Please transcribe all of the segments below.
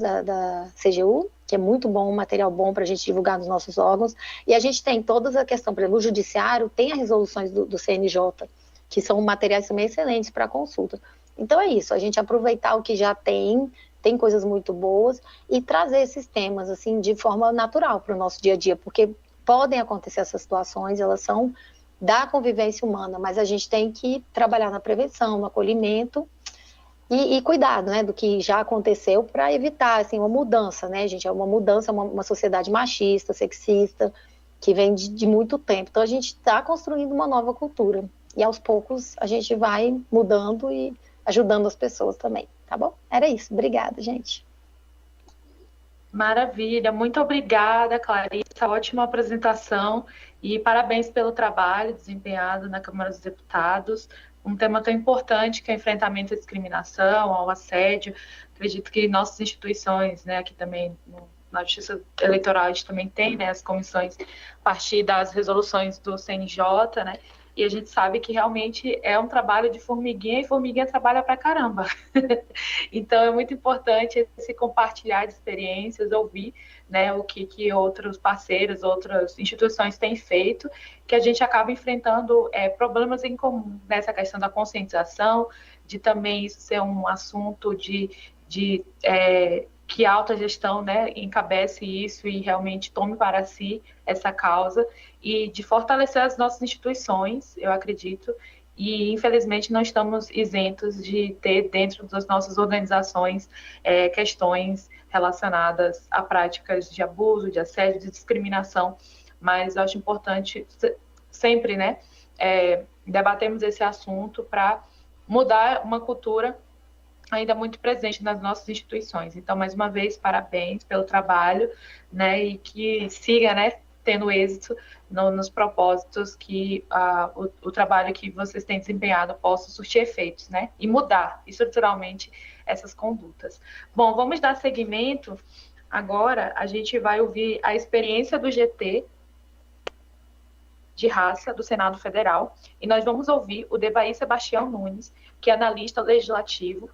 da CGU, que é muito bom, um material bom para a gente divulgar nos nossos órgãos. E a gente tem toda a questão, por exemplo, o judiciário tem as resoluções do CNJ, que são materiais também excelentes para consulta. Então é isso, a gente aproveitar o que já tem coisas muito boas, e trazer esses temas assim de forma natural para o nosso dia a dia, porque podem acontecer essas situações, elas são da convivência humana, mas a gente tem que trabalhar na prevenção, no acolhimento, e cuidado, né, do que já aconteceu para evitar, assim, uma mudança, né, gente, é uma mudança, uma sociedade machista, sexista, que vem de muito tempo. Então a gente está construindo uma nova cultura, e aos poucos a gente vai mudando e ajudando as pessoas também, tá bom? Era isso, obrigada, gente. Maravilha, muito obrigada, Clarissa, ótima apresentação e parabéns pelo trabalho desempenhado na Câmara dos Deputados. Um tema tão importante que é o enfrentamento à discriminação, ao assédio. Acredito que nossas instituições, né, aqui também na Justiça Eleitoral, a gente também tem, né, as comissões a partir das resoluções do CNJ, né, e a gente sabe que realmente é um trabalho de formiguinha, e formiguinha trabalha pra caramba. Então é muito importante esse compartilhar de experiências, ouvir, né, o que outros parceiros, outras instituições têm feito, que a gente acaba enfrentando problemas em comum nessa questão da conscientização, de também isso ser um assunto que a alta gestão, né, encabece isso e realmente tome para si essa causa, e de fortalecer as nossas instituições, eu acredito, e infelizmente não estamos isentos de ter dentro das nossas organizações questões relacionadas a práticas de abuso, de assédio, de discriminação, mas eu acho importante sempre, né, debatermos esse assunto para mudar uma cultura ainda muito presente nas nossas instituições. Então, mais uma vez, parabéns pelo trabalho, né, e que siga, né, tendo êxito nos propósitos, que o trabalho que vocês têm desempenhado possa surtir efeitos, né, e mudar estruturalmente essas condutas. Bom, vamos dar seguimento. Agora, a gente vai ouvir a experiência do GT de raça do Senado Federal, e nós vamos ouvir o Devaí Sebastião Nunes, que é analista legislativo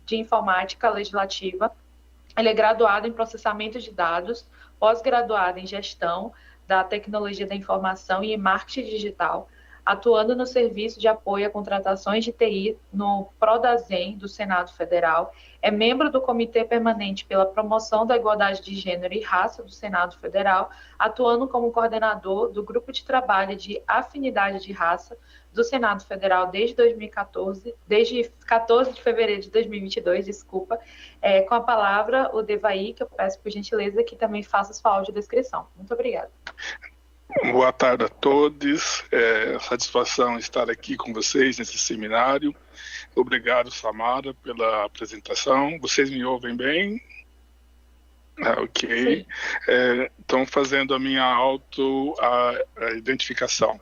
de informática legislativa. Ele é graduado em processamento de dados, pós-graduado em gestão da tecnologia da informação e em marketing digital, atuando no Serviço de Apoio a Contratações de TI no Prodasem do Senado Federal, é membro do Comitê Permanente pela Promoção da Igualdade de Gênero e Raça do Senado Federal, atuando como coordenador do Grupo de Trabalho de Afinidade de Raça do Senado Federal desde 2014, desde 14 de fevereiro de 2022, desculpa. Com a palavra, o Devaí, que eu peço por gentileza que também faça sua audiodescrição. Muito obrigada. Boa tarde a todos, satisfação estar aqui com vocês nesse seminário. Obrigado, Samara, pela apresentação. Vocês me ouvem bem? Ok. Estão fazendo a minha auto-identificação.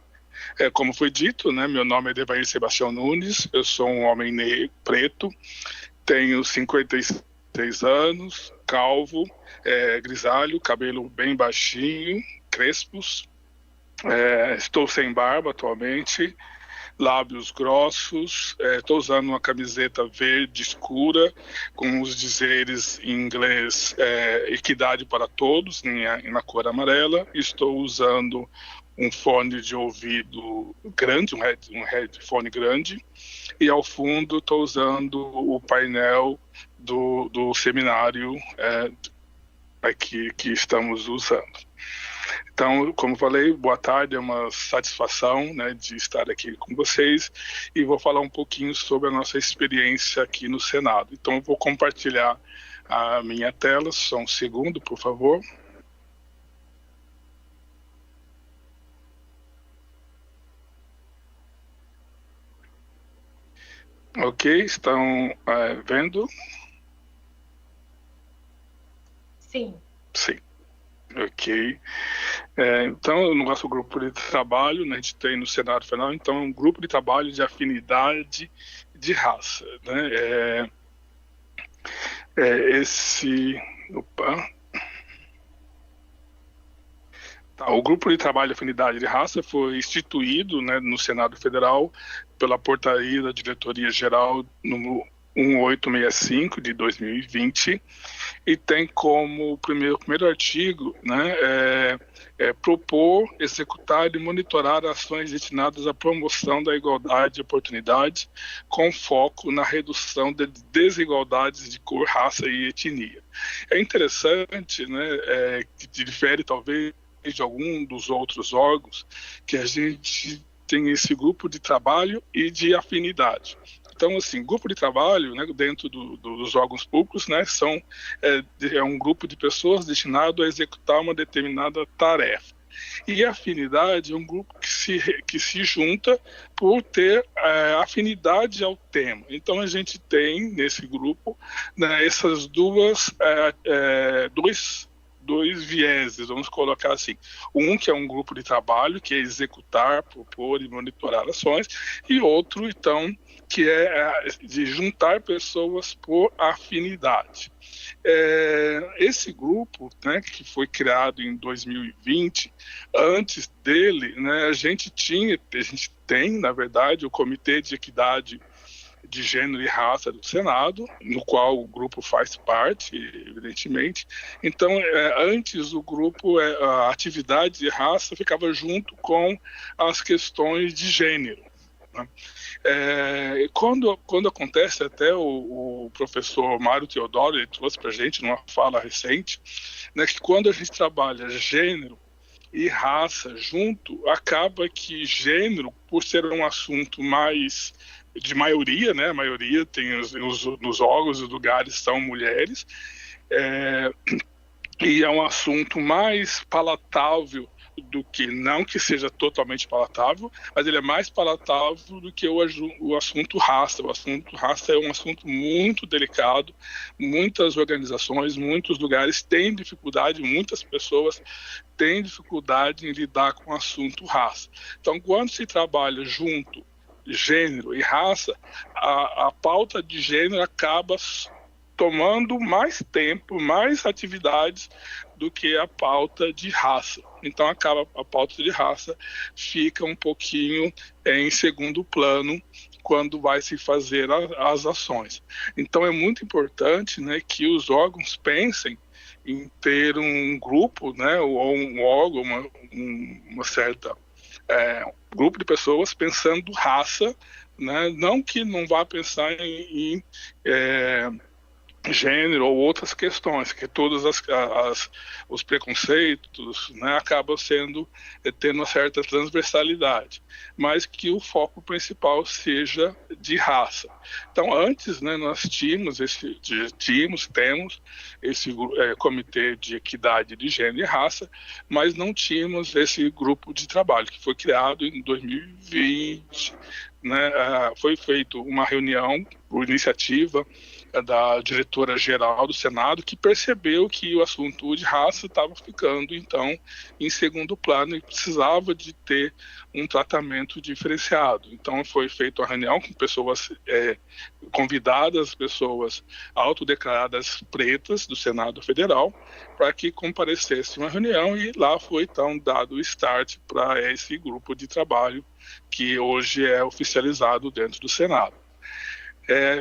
Como foi dito, né, meu nome é Devaí Sebastião Nunes, eu sou um homem negro, preto, tenho 56 anos, calvo, grisalho, cabelo bem baixinho, crespos. Estou sem barba atualmente, lábios grossos, estou usando uma camiseta verde escura com os dizeres em inglês equidade para todos, na cor amarela. Estou usando um fone de ouvido grande, um headphone grande, e ao fundo estou usando o painel do seminário aqui que estamos usando. Então, como falei, boa tarde, é uma satisfação, né, de estar aqui com vocês, e vou falar um pouquinho sobre a nossa experiência aqui no Senado. Então, eu vou compartilhar a minha tela, só um segundo, por favor. Ok, estão vendo? Sim. Sim. Ok. Então, no nosso grupo de trabalho, né, a gente tem no Senado Federal, então, um grupo de trabalho de afinidade de raça, né? O grupo de trabalho de afinidade de raça foi instituído, né, no Senado Federal pela portaria da Diretoria Geral número 1865 de 2020, e tem como primeiro artigo, né, propor, executar e monitorar ações destinadas à promoção da igualdade de oportunidades, com foco na redução de desigualdades de cor, raça e etnia. É interessante, né, que difere talvez de algum dos outros órgãos, que a gente tem esse grupo de trabalho e de afinidade. Então, assim, grupo de trabalho, né, dentro dos órgãos públicos, né, é um grupo de pessoas destinado a executar uma determinada tarefa. E a afinidade é um grupo que se junta por ter afinidade ao tema. Então, a gente tem, nesse grupo, né, essas dois vieses, vamos colocar assim. Um que é um grupo de trabalho, que é executar, propor e monitorar ações, e outro, então, que é de juntar pessoas por afinidade. Esse grupo, né, que foi criado em 2020, antes dele, né, a gente tem, na verdade, o Comitê de Equidade de Gênero e Raça do Senado, no qual o grupo faz parte, evidentemente. Então, antes o grupo, a atividade de raça ficava junto com as questões de gênero, né? Quando acontece, até o professor Mário Teodoro, ele trouxe para a gente numa fala recente, né, que quando a gente trabalha gênero e raça junto, acaba que gênero, por ser um assunto mais de maioria, né, a maioria tem nos órgãos e lugares são mulheres, e é um assunto mais palatável do que, não que seja totalmente palatável, mas ele é mais palatável do que o assunto raça. O assunto raça é um assunto muito delicado, muitas organizações, muitos lugares têm dificuldade, muitas pessoas têm dificuldade em lidar com o assunto raça. Então, quando se trabalha junto gênero e raça, a pauta de gênero acaba tomando mais tempo, mais atividades do que a pauta de raça. Então, a pauta de raça fica um pouquinho em segundo plano quando vai se fazer as ações. Então, é muito importante, né, que os órgãos pensem em ter um grupo, né, ou um órgão, uma certa grupo de pessoas pensando raça, né, não que não vá pensar em gênero ou outras questões, que todos os preconceitos, né, acabam tendo uma certa transversalidade, mas que o foco principal seja de raça. Então, antes, né, nós temos temos esse Comitê de Equidade de Gênero e Raça, mas não tínhamos esse grupo de trabalho, que foi criado em 2020, né, foi feita uma reunião por iniciativa da diretora-geral do Senado, que percebeu que o assunto de raça estava ficando, então, em segundo plano e precisava de ter um tratamento diferenciado. Então, foi feita uma reunião com pessoas convidadas, pessoas autodeclaradas pretas do Senado Federal, para que comparecessem uma reunião, e lá foi, então, dado o start para esse grupo de trabalho que hoje é oficializado dentro do Senado.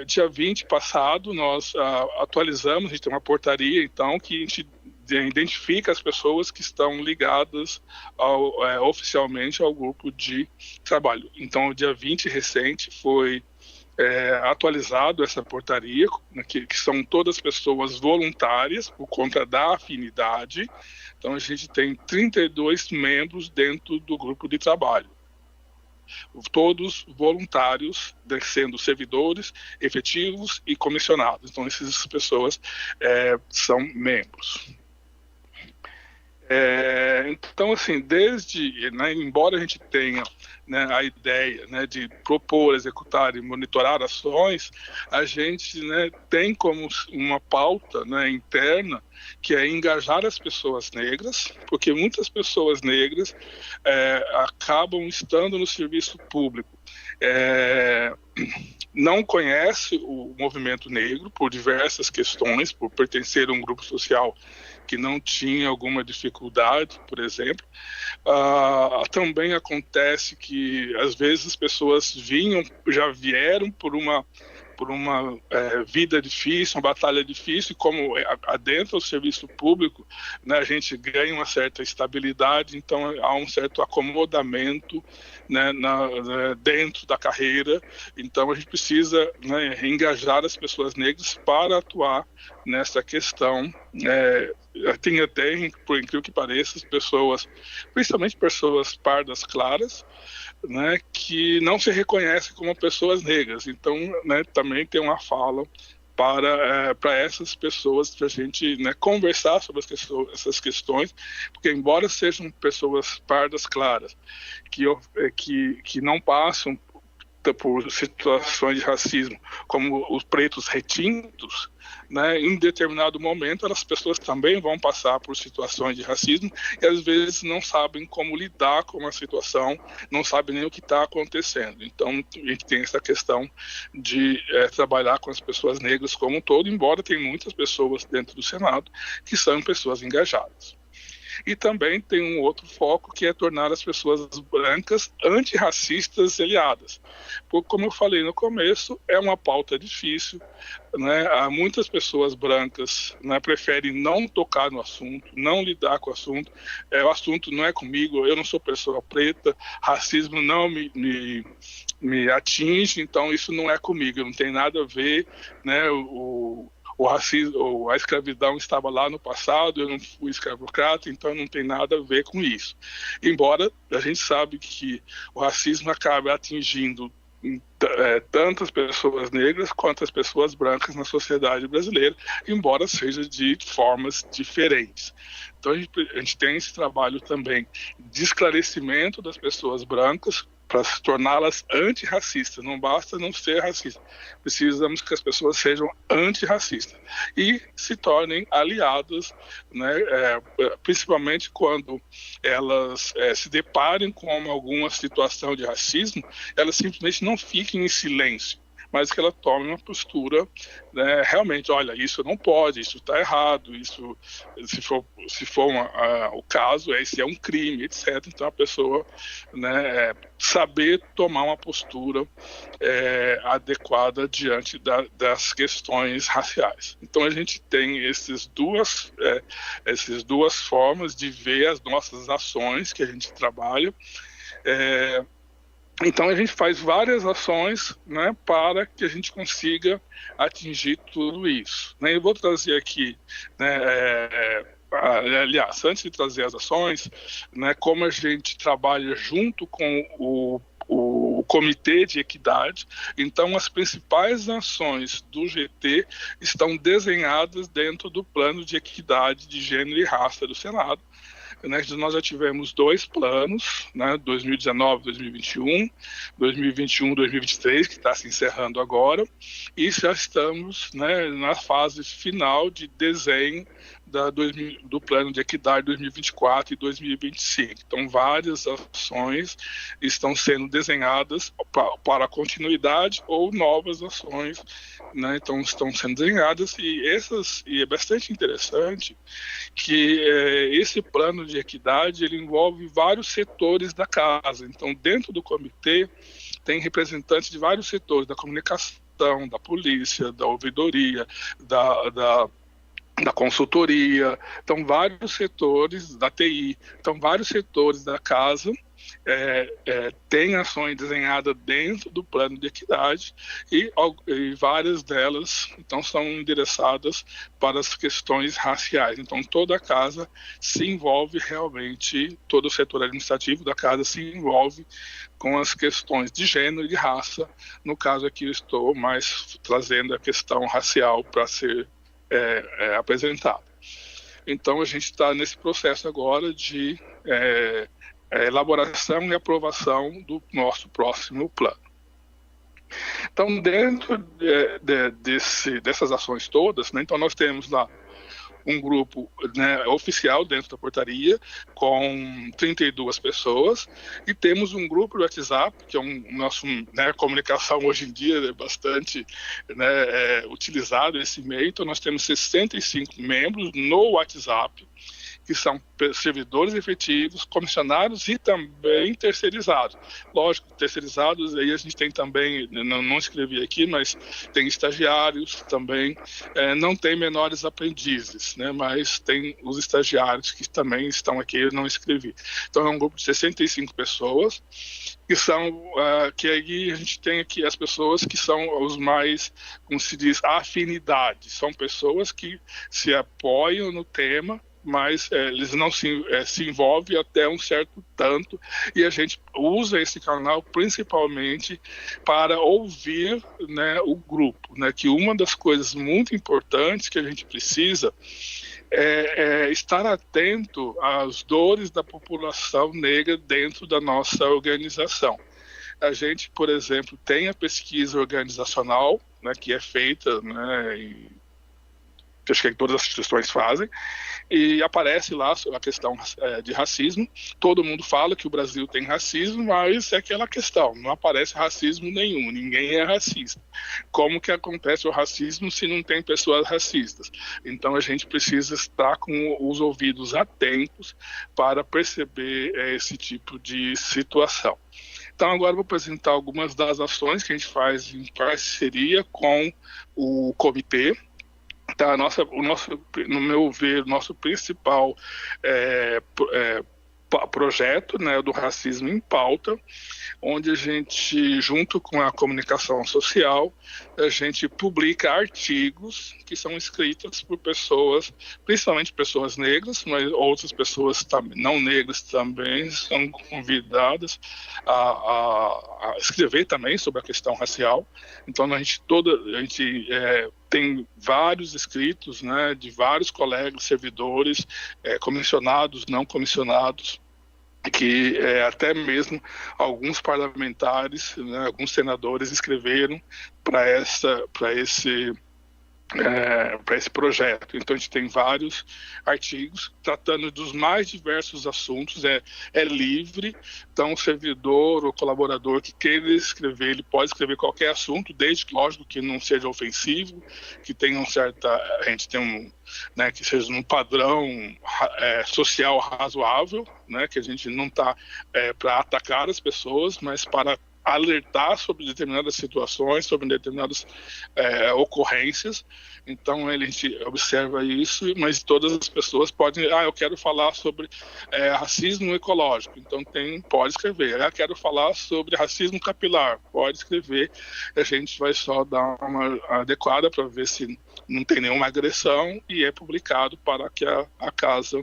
Dia 20 passado, nós atualizamos, a gente tem uma portaria, então, que a gente identifica as pessoas que estão ligadas oficialmente ao grupo de trabalho. Então, dia 20 recente foi atualizado essa portaria, que são todas pessoas voluntárias por conta da afinidade. Então, a gente tem 32 membros dentro do grupo de trabalho, todos voluntários, sendo servidores efetivos e comissionados. Então, essas pessoas são membros. Então, assim, embora a gente tenha, né, a ideia, né, de propor, executar e monitorar ações, a gente, né, tem como uma pauta, né, interna, que é engajar as pessoas negras, porque muitas pessoas negras acabam estando no serviço público, não conhece o movimento negro por diversas questões, por pertencer a um grupo social que não tinha alguma dificuldade, por exemplo. Também acontece que, às vezes, as pessoas já vieram por uma por uma vida difícil, uma batalha difícil, e como adentra o serviço público, né, a gente ganha uma certa estabilidade, então há um certo acomodamento, né, dentro da carreira. Então a gente precisa, né, engajar as pessoas negras para atuar nessa questão. Tem até, por incrível que pareça, pessoas, principalmente pessoas pardas claras, né, que não se reconhecem como pessoas negras. Então, né, também tem uma fala para essas pessoas, para a gente, né, conversar sobre essas questões, porque embora sejam pessoas pardas claras, que não passam por situações de racismo, como os pretos retintos, né, em determinado momento as pessoas também vão passar por situações de racismo e às vezes não sabem como lidar com a situação, não sabem nem o que está acontecendo. Então a gente tem essa questão de trabalhar com as pessoas negras como um todo, embora tem muitas pessoas dentro do Senado que são pessoas engajadas. E também tem um outro foco, que é tornar as pessoas brancas antirracistas aliadas. Porque, como eu falei no começo, é uma pauta difícil, né? Há muitas pessoas brancas, né, preferem não tocar no assunto, não lidar com o assunto. O assunto não é comigo, eu não sou pessoa preta, racismo não me atinge, então isso não é comigo, não tem nada a ver, né? O racismo, a escravidão estava lá no passado, eu não fui escravocrata, então não tem nada a ver com isso. Embora a gente sabe que o racismo acaba atingindo tanto as pessoas negras quanto as pessoas brancas na sociedade brasileira, embora seja de formas diferentes. Então a gente tem esse trabalho também de esclarecimento das pessoas brancas, para se torná-las antirracistas. Não basta não ser racista, precisamos que as pessoas sejam antirracistas e se tornem aliadas, né, principalmente quando elas se deparem com alguma situação de racismo, elas simplesmente não fiquem em silêncio, mas que ela tome uma postura, né, realmente, olha, isso não pode, isso está errado, isso, se for o caso, esse é um crime, etc. Então a pessoa, né, saber tomar uma postura adequada diante das questões raciais. Então a gente tem essas duas formas de ver as nossas ações que a gente trabalha. Então a gente faz várias ações, né, para que a gente consiga atingir tudo isso, né? Eu vou trazer aqui, né, aliás, antes de trazer as ações, né, como a gente trabalha junto com o Comitê de Equidade. Então as principais ações do GT estão desenhadas dentro do Plano de Equidade de Gênero e Raça do Senado. Nós já tivemos 2 planos, né, 2019, 2021, 2021, 2023, que está se encerrando agora, e já estamos, né, na fase final de desenho do Plano de Equidade 2024 e 2025. Então, várias ações estão sendo desenhadas para a continuidade ou novas ações, né, então estão sendo desenhadas, e é bastante interessante que esse plano de equidade ele envolve vários setores da casa. Então, dentro do comitê, tem representantes de vários setores, da comunicação, da polícia, da ouvidoria, da consultoria, então vários setores da TI, então vários setores da casa têm ações desenhadas dentro do plano de equidade e várias delas então são endereçadas para as questões raciais. Então toda a casa se envolve realmente, todo o setor administrativo da casa se envolve com as questões de gênero e de raça. No caso aqui eu estou mais trazendo a questão racial para ser apresentado. Então a gente está nesse processo agora de elaboração e aprovação do nosso próximo plano. Então, dentro dessas ações todas, né, então nós temos lá um grupo, né, oficial dentro da portaria, com 32 pessoas, e temos um grupo do WhatsApp, que é nosso, né, comunicação hoje em dia é bastante, né, utilizado esse meio. Então nós temos 65 membros no WhatsApp, que são servidores efetivos, comissionados e também terceirizados. Lógico, terceirizados, aí a gente tem também, não escrevi aqui, mas tem estagiários também, não tem menores aprendizes, né, mas tem os estagiários que também estão aqui, eu não escrevi. Então é um grupo de 65 pessoas, que são, que aí a gente tem aqui as pessoas que são os mais, como se diz, afinidade, são pessoas que se apoiam no tema, mas eles não se envolvem até um certo tanto, e a gente usa esse canal principalmente para ouvir, né, o grupo, né, que uma das coisas muito importantes que a gente precisa é estar atento às dores da população negra dentro da nossa organização. A gente, por exemplo, tem a pesquisa organizacional, né, que é feita, né, acho que todas as instituições fazem, e aparece lá a questão de racismo. Todo mundo fala que o Brasil tem racismo, mas é aquela questão, não aparece racismo nenhum, ninguém é racista. Como que acontece o racismo se não tem pessoas racistas? Então a gente precisa estar com os ouvidos atentos para perceber esse tipo de situação. Então agora eu vou apresentar algumas das ações que a gente faz em parceria com o comitê. Tá, no meu ver, o nosso principal projeto, né, do Racismo em Pauta, onde a gente, junto com a comunicação social, a gente publica artigos que são escritos por pessoas, principalmente pessoas negras, mas outras pessoas não negras também são convidadas a escrever também sobre a questão racial. Então a gente tem vários escritos, né, de vários colegas servidores, comissionados, não comissionados, que até mesmo alguns parlamentares, né, alguns senadores escreveram para esse projeto. Então a gente tem vários artigos tratando dos mais diversos assuntos, é livre, então o servidor ou colaborador que queira escrever, ele pode escrever qualquer assunto, desde que, lógico, que não seja ofensivo, que tenha a gente tem né, que seja um padrão social razoável, né, que a gente não está para atacar as pessoas, mas para alertar sobre determinadas situações, sobre determinadas ocorrências. Então a gente observa isso, mas todas as pessoas podem, eu quero falar sobre racismo ecológico, então pode escrever. Quero falar sobre racismo capilar, pode escrever. A gente vai só dar uma adequada para ver se não tem nenhuma agressão e é publicado para que a casa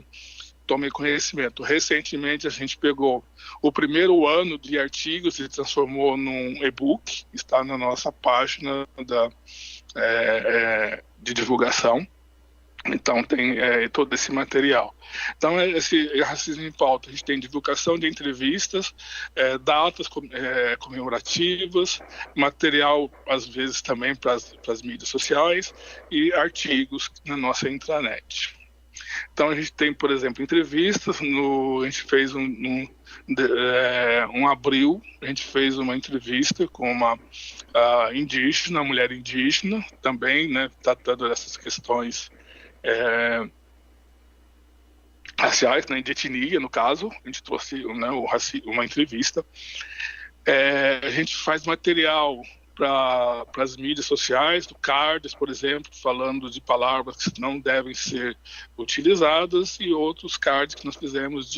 tome conhecimento. Recentemente a gente pegou o primeiro ano de artigos e transformou num e-book, está na nossa página de divulgação. Então tem todo esse material. Então esse Racismo em Pauta, a gente tem divulgação de entrevistas, datas comemorativas, material às vezes também para as mídias sociais e artigos na nossa intranet. Então a gente tem, por exemplo, entrevistas, a gente fez abril, a gente fez uma entrevista com uma indígena, mulher indígena, também, né, tratando dessas questões raciais, né, de etnia, no caso. A gente trouxe, né, uma entrevista. A gente faz material para as mídias sociais, do Cards, por exemplo, falando de palavras que não devem ser utilizadas, e outros cards que nós fizemos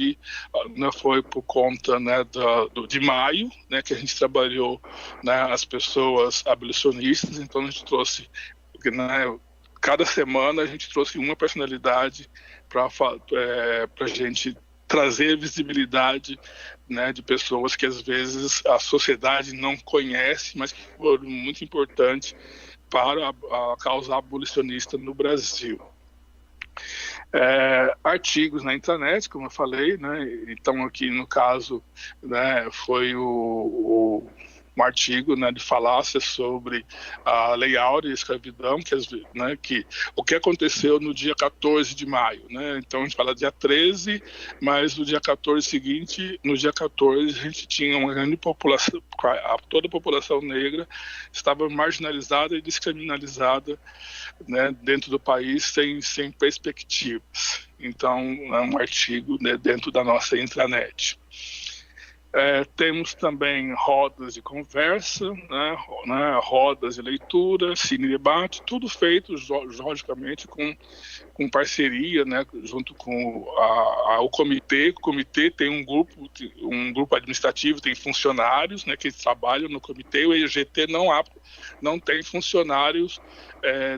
foi por conta, né, de maio, né, que a gente trabalhou, né, as pessoas abolicionistas. Então a gente trouxe, né, cada semana a gente trouxe uma personalidade para a gente trazer visibilidade, né, de pessoas que às vezes a sociedade não conhece, mas que foram muito importantes para a causa abolicionista no Brasil. Artigos na internet, como eu falei, né, então aqui no caso, né, foi um artigo, né, de falácia sobre a Lei Áurea e a escravidão, que o que aconteceu no dia 14 de maio. Né? Então a gente fala dia 13, mas no dia 14 seguinte, no dia 14 a gente tinha uma grande população, toda a população negra estava marginalizada e descriminalizada, né, dentro do país sem perspectivas. Então, é um artigo, né, dentro da nossa intranet. Temos também rodas de conversa, né, rodas de leitura, cine debate, tudo feito, logicamente, com parceria, né, junto com o comitê. O comitê tem um grupo administrativo, tem funcionários, né, que trabalham no comitê. O EGT não tem funcionários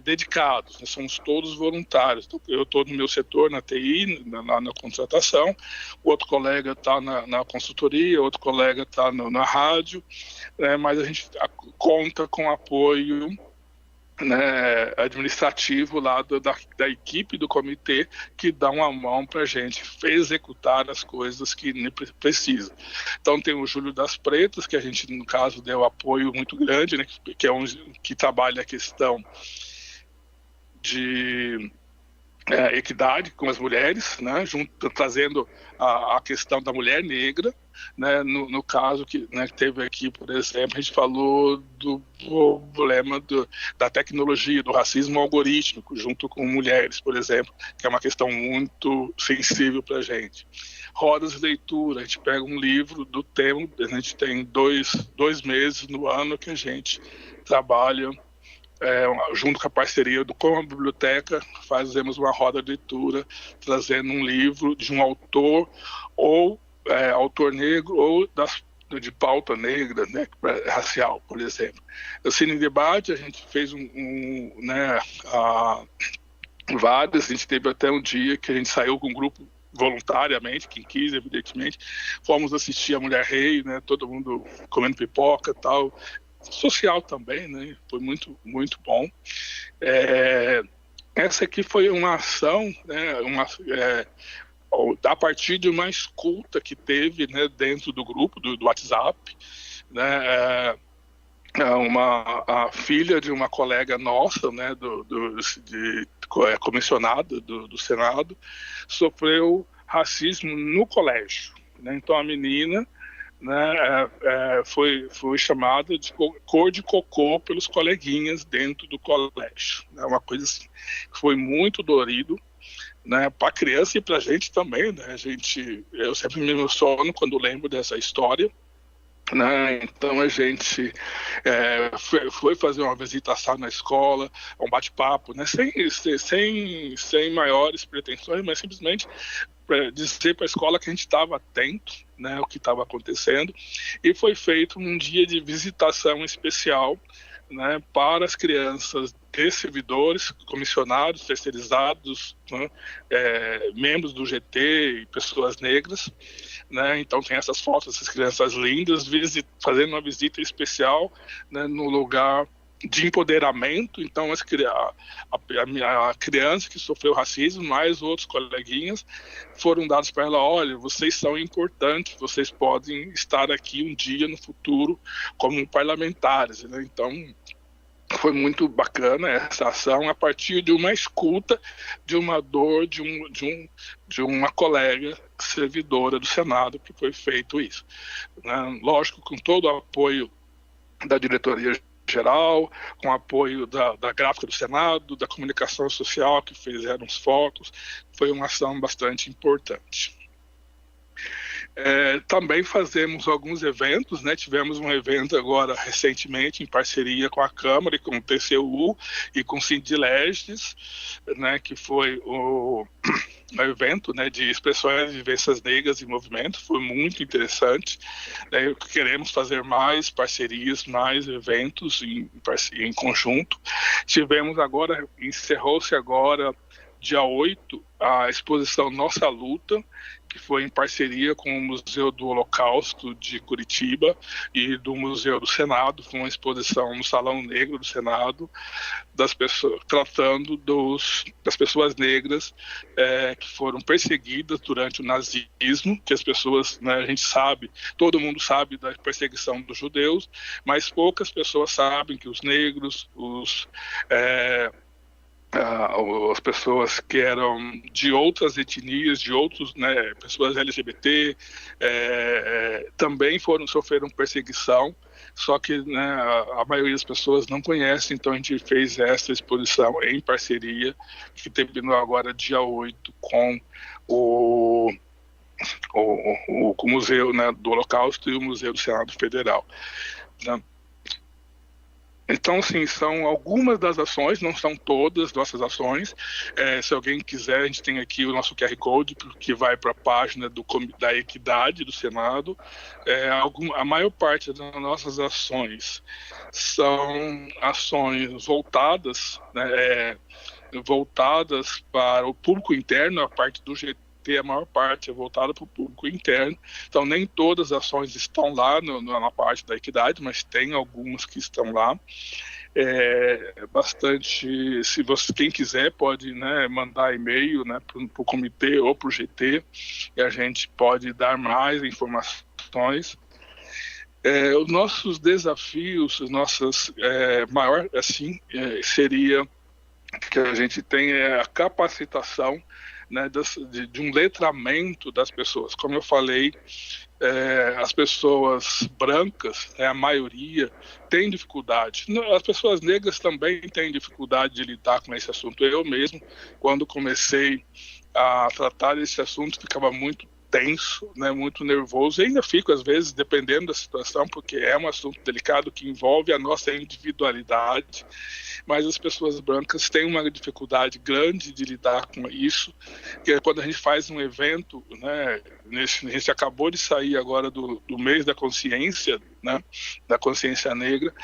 dedicados, né, somos todos voluntários. Eu estou no meu setor, na TI, na contratação, o outro colega está na consultoria, outro colega está na rádio, né, mas a gente conta com apoio, né, administrativo lá da equipe do comitê, que dá uma mão para a gente executar as coisas que precisa. Então tem o Júlio das Pretas, que a gente, no caso, deu apoio muito grande, né, que trabalha a questão de equidade com as mulheres, né, trazendo a questão da mulher negra, né, no caso que, né, teve aqui, por exemplo, a gente falou do problema da tecnologia, do racismo algorítmico, junto com mulheres, por exemplo, que é uma questão muito sensível para a gente. Rodas de leitura, a gente pega um livro do tema, a gente tem dois meses no ano que a gente trabalha junto com a parceria com a biblioteca, fazemos uma roda de leitura, trazendo um livro de um autor, ou autor negro, ou de pauta negra, né, racial, por exemplo. O Cine Debate, a gente fez vários, a gente teve até um dia que a gente saiu com um grupo voluntariamente, quem quis, evidentemente, fomos assistir a Mulher Rei, né, todo mundo comendo pipoca e tal, social também, né? Foi muito, muito bom. Essa aqui foi uma ação, né, a partir de uma escuta que teve, né, dentro do grupo do WhatsApp, né, a filha de uma colega nossa, né, comissionada do Senado, sofreu racismo no colégio, né? Então a menina, né, foi chamada de cor de cocô pelos coleguinhas dentro do colégio. É uma coisa assim, que foi muito dolorido, né, para a criança e para a gente também, né? Eu sempre me emociono quando lembro dessa história, né? Então a gente foi fazer uma visitação na escola, um bate-papo, né, sem maiores pretensões, mas simplesmente para dizer para a escola que a gente estava atento, né, o que estava acontecendo, e foi feito um dia de visitação especial, né, para as crianças de servidores, comissionados, terceirizados, né, membros do GT e pessoas negras, né? Então tem essas fotos dessas crianças lindas fazendo uma visita especial, né, no lugar de empoderamento. Então a criança que sofreu racismo, mais outros coleguinhas, foram dados para ela: olha, vocês são importantes, vocês podem estar aqui um dia no futuro como parlamentares, né? Então foi muito bacana essa ação, a partir de uma escuta de uma dor de uma colega servidora do Senado, que foi feito isso, né? Lógico, com todo o apoio da diretoria geral, com apoio da gráfica do Senado, da comunicação social, que fizeram os fotos. Foi uma ação bastante importante. Também fazemos alguns eventos, né? Tivemos um evento agora recentemente em parceria com a Câmara e com o TCU e com o Sindileges, né? Que foi o evento, né, de expressões de vivências negras em movimento. Foi muito interessante, né? Queremos fazer mais parcerias, mais eventos em conjunto. Encerrou-se agora, dia 8, a exposição Nossa Luta, que foi em parceria com o Museu do Holocausto de Curitiba e do Museu do Senado. Foi uma exposição no Salão Negro do Senado, tratando das pessoas negras que foram perseguidas durante o nazismo, que as pessoas, né, a gente sabe, todo mundo sabe da perseguição dos judeus, mas poucas pessoas sabem que os negros, as pessoas que eram de outras etnias, de outros, né, pessoas LGBT, também sofreram perseguição, só que, né, a maioria das pessoas não conhece, então a gente fez essa exposição em parceria, que terminou agora dia 8 com o Museu, né, do Holocausto e o Museu do Senado Federal, né? Então, sim, são algumas das ações, não são todas nossas ações. Se alguém quiser, a gente tem aqui o nosso QR Code, que vai para a página da Equidade do Senado. A maior parte das nossas ações são ações voltadas, né, voltadas para o público interno, a parte do GT, a maior parte é voltada para o público interno. Então, nem todas as ações estão lá na parte da equidade, mas tem algumas que estão lá. Bastante, se você, quem quiser, pode, né, mandar e-mail, né, para o comitê ou para o GT, e a gente pode dar mais informações. Os nossos desafios, maior, assim, seria que a gente tem a capacitação, né, de um letramento das pessoas. Como eu falei, as pessoas brancas, a maioria, tem dificuldade. As pessoas negras também têm dificuldade de lidar com esse assunto. Eu mesmo, quando comecei a tratar desse assunto, ficava muito tenso, né, muito nervoso, e ainda fico às vezes, dependendo da situação, porque é um assunto delicado que envolve a nossa individualidade, mas as pessoas brancas têm uma dificuldade grande de lidar com isso, que é quando a gente faz um evento, né, a gente acabou de sair agora do mês da consciência, né, da consciência negra,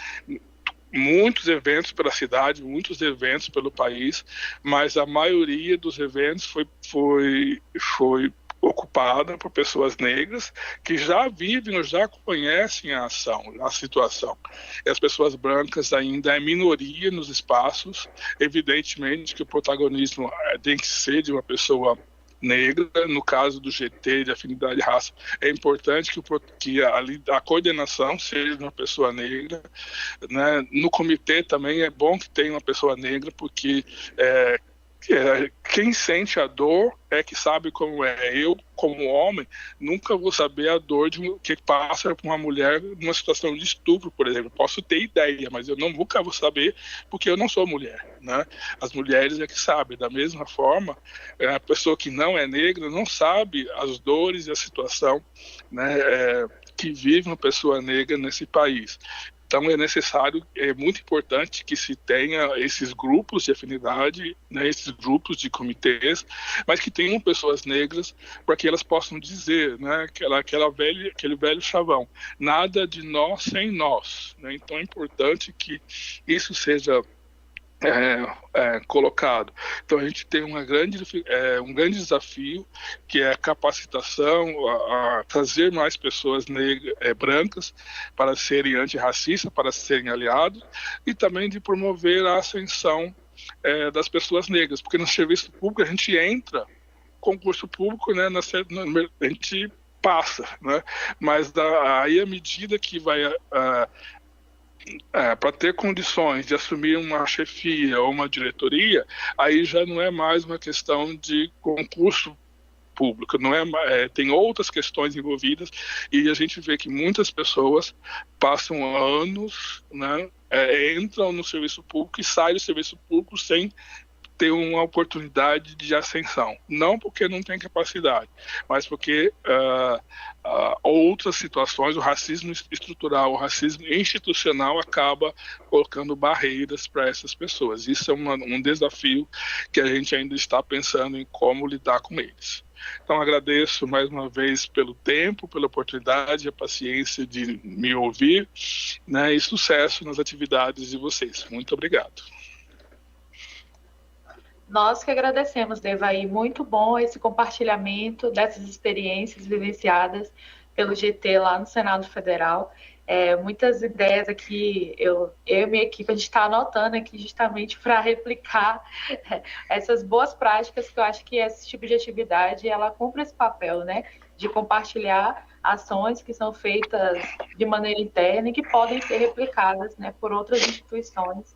muitos eventos pela cidade, muitos eventos pelo país, mas a maioria dos eventos foi ocupada por pessoas negras que já vivem ou já conhecem a situação. E as pessoas brancas ainda é minoria nos espaços. Evidentemente que o protagonismo tem que ser de uma pessoa negra. No caso do GT, de afinidade de raça, é importante que a coordenação seja de uma pessoa negra, né? No comitê também é bom que tenha uma pessoa negra, porque quem sente a dor é que sabe como é. Eu, como homem, nunca vou saber a dor que passa por uma mulher numa situação de estupro, por exemplo. Posso ter ideia, mas eu nunca vou saber, porque eu não sou mulher, né? As mulheres é que sabem. Da mesma forma, a pessoa que não é negra não sabe as dores e a situação, né, que vive uma pessoa negra nesse país. Então é muito importante que se tenha esses grupos de afinidade, né, esses grupos de comitês, mas que tenham pessoas negras para que elas possam dizer, né, aquele velho chavão, nada de nós sem nós, né? Então é importante que isso seja colocado. Então a gente tem um grande desafio, que é a capacitação, a trazer mais pessoas brancas para serem antirracistas, para serem aliados, e também de promover a ascensão das pessoas negras, porque no serviço público a gente entra, concurso público, né, a gente passa, né, mas aí à medida que vai para ter condições de assumir uma chefia ou uma diretoria, aí já não é mais uma questão de concurso público, tem outras questões envolvidas, e a gente vê que muitas pessoas passam anos, né, entram no serviço público e saem do serviço público sem ter uma oportunidade de ascensão. Não porque não tem capacidade, mas porque outras situações, o racismo estrutural, o racismo institucional acaba colocando barreiras para essas pessoas. Isso é um desafio que a gente ainda está pensando em como lidar com eles. Então agradeço mais uma vez pelo tempo, pela oportunidade e a paciência de me ouvir, né, e sucesso nas atividades de vocês. Muito obrigado. Nós que agradecemos, Devaí. Muito bom esse compartilhamento dessas experiências vivenciadas pelo GT lá no Senado Federal. Muitas ideias aqui, eu e minha equipe, a gente está anotando aqui justamente para replicar essas boas práticas, que eu acho que esse tipo de atividade, ela cumpre esse papel, né, de compartilhar ações que são feitas de maneira interna e que podem ser replicadas, né, por outras instituições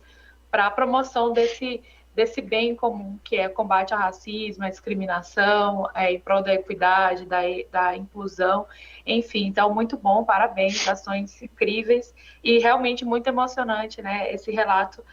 para a promoção desse desse bem comum, que é o combate ao racismo, à discriminação, em prol da equidade, da inclusão, enfim. Então, muito bom, parabéns, ações incríveis e realmente muito emocionante, né, esse relato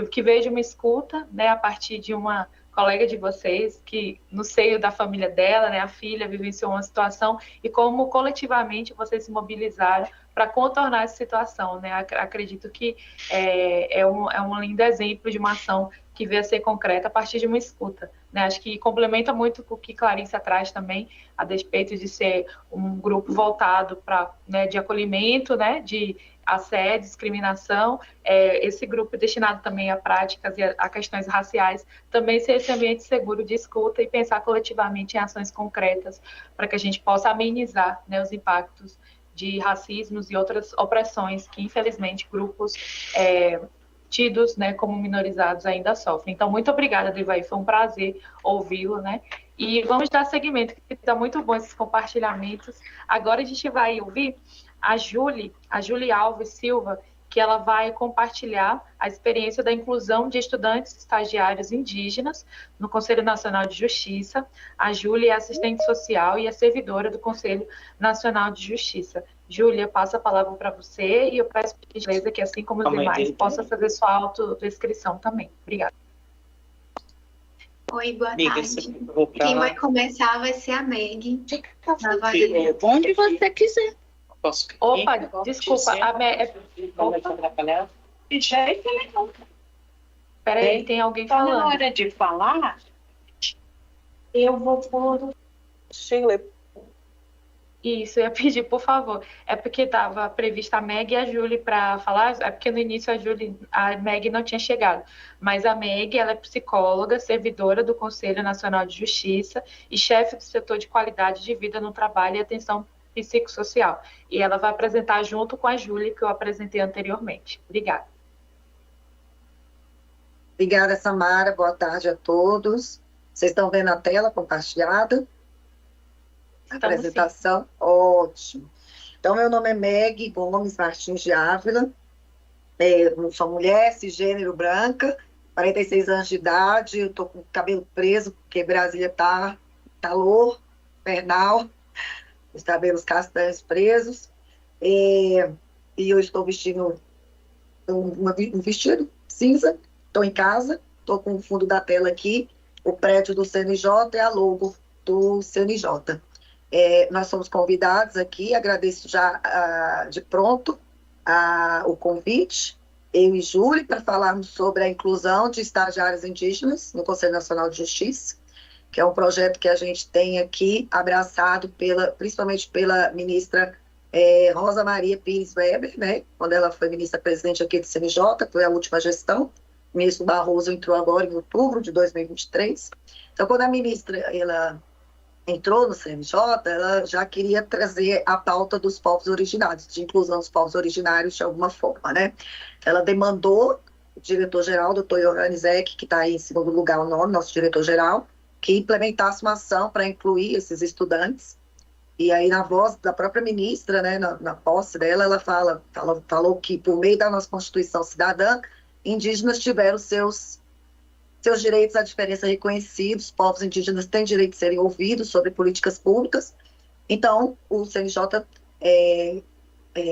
que veio de uma escuta, né, a partir de uma colega de vocês, que no seio da família dela, né, a filha vivenciou uma situação e como coletivamente vocês se mobilizaram para contornar essa situação, né? Acredito que é um lindo exemplo de uma ação que veio a ser concreta a partir de uma escuta, né? Acho que complementa muito com o que Clarice traz também, a despeito de ser um grupo voltado para, né, de acolhimento, né, de assédio, discriminação, esse grupo destinado também a práticas e a questões raciais, também ser esse ambiente seguro de escuta e pensar coletivamente em ações concretas para que a gente possa amenizar, né, os impactos de racismos e outras opressões que, infelizmente, grupos tidos, né, como minorizados ainda sofrem. Então, muito obrigada, Devaí, foi um prazer ouvi-lo, né? E vamos dar seguimento, que está muito bom esses compartilhamentos. Agora a gente vai ouvir a Júlia Alves Silva, que ela vai compartilhar a experiência da inclusão de estudantes estagiários indígenas no Conselho Nacional de Justiça. A Júlia é assistente social e é servidora do Conselho Nacional de Justiça. Júlia, passo a palavra para você e eu peço por gentileza que, assim como os demais, possa fazer sua autodescrição também. Obrigada. Oi, boa tarde. Quem vai começar vai ser a Meg. Onde você quiser. Posso... Opa, desculpa. A Meg... De jeito nenhum. Peraí, tem alguém falando. Na hora de falar, eu vou pôr... Sheila. Isso, eu ia pedir, por favor. É porque estava prevista a Meg e a Júlia para falar, é porque no início a Meg não tinha chegado. Mas a Meg, ela é psicóloga, servidora do Conselho Nacional de Justiça e chefe do setor de qualidade de vida no trabalho e atenção psicossocial. E ela vai apresentar junto com a Júlia, que eu apresentei anteriormente. Obrigada. Obrigada, Samara. Boa tarde a todos. Vocês estão vendo a tela compartilhada? Apresentação, sim. Ótimo. Então, meu nome é Meg Gomes Martins de Ávila, sou mulher, cisgênero, branca, 46 anos de idade, eu estou com o cabelo preso, porque Brasília está calor, infernal, os cabelos castanhos presos, e eu estou vestindo um vestido cinza, estou em casa, estou com o fundo da tela aqui, o prédio do CNJ e a logo do CNJ. Nós somos convidados aqui, agradeço já de pronto o convite, eu e Júlia, para falarmos sobre a inclusão de estagiários indígenas no Conselho Nacional de Justiça, que é um projeto que a gente tem aqui abraçado principalmente pela ministra Rosa Maria Pires Weber, né, quando ela foi ministra-presidente aqui do CNJ, foi a última gestão. O ministro Barroso entrou agora em outubro de 2023. Então, quando a ministra ela entrou no CNJ, ela já queria trazer a pauta dos povos originários, de inclusão dos povos originários de alguma forma, né? Ela demandou o diretor-geral, doutor Yohanizek, que está aí em segundo lugar o nome, nosso diretor-geral, que implementasse uma ação para incluir esses estudantes. E aí, na voz da própria ministra, né, na posse dela, ela falou que, por meio da nossa Constituição Cidadã, indígenas tiveram seus direitos à diferença reconhecidos, povos indígenas têm direito de serem ouvidos sobre políticas públicas. Então, o CNJ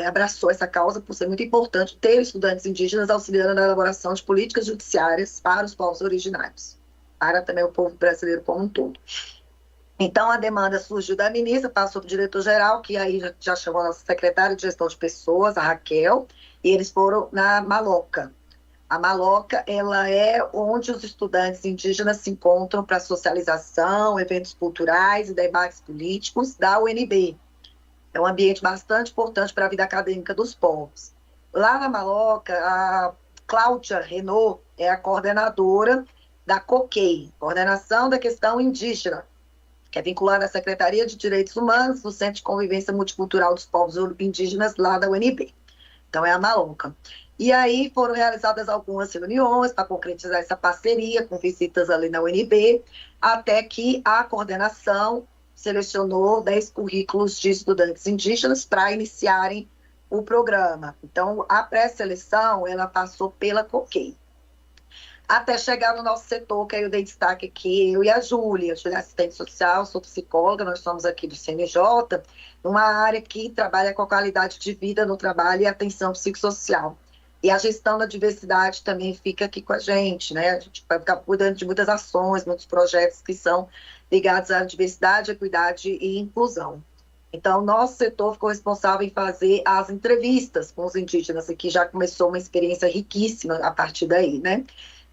abraçou essa causa por ser muito importante ter estudantes indígenas auxiliando na elaboração de políticas judiciárias para os povos originários, para também o povo brasileiro como um todo. Então, a demanda surgiu da ministra, passou para o diretor-geral, que aí já chamou a nossa secretária de gestão de pessoas, a Raquel, e eles foram na Maloca. A Maloca, ela é onde os estudantes indígenas se encontram para socialização, eventos culturais e debates políticos da UNB. É um ambiente bastante importante para a vida acadêmica dos povos. Lá na Maloca, a Cláudia Renault é a coordenadora da COQUEI, Coordenação da Questão Indígena, que é vinculada à Secretaria de Direitos Humanos, no Centro de Convivência Multicultural dos Povos Indígenas, lá da UNB. Então, é a Maloca. E aí foram realizadas algumas reuniões para concretizar essa parceria, com visitas ali na UNB, até que a coordenação selecionou 10 currículos de estudantes indígenas para iniciarem o programa. Então, a pré-seleção, ela passou pela COQUEI. até chegar no nosso setor, que aí eu dei destaque aqui, eu e a Júlia assistente social, sou psicóloga, nós somos aqui do CNJ, numa área que trabalha com a qualidade de vida no trabalho e atenção psicossocial. E a gestão da diversidade também fica aqui com a gente, né? A gente vai ficar cuidando de muitas ações, muitos projetos que são ligados à diversidade, equidade e inclusão. Então, nosso setor ficou responsável em fazer as entrevistas com os indígenas, e que já começou uma experiência riquíssima a partir daí, né?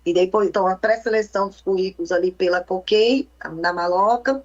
E depois, então, a pré-seleção dos currículos ali pela COCEI, na Maloca,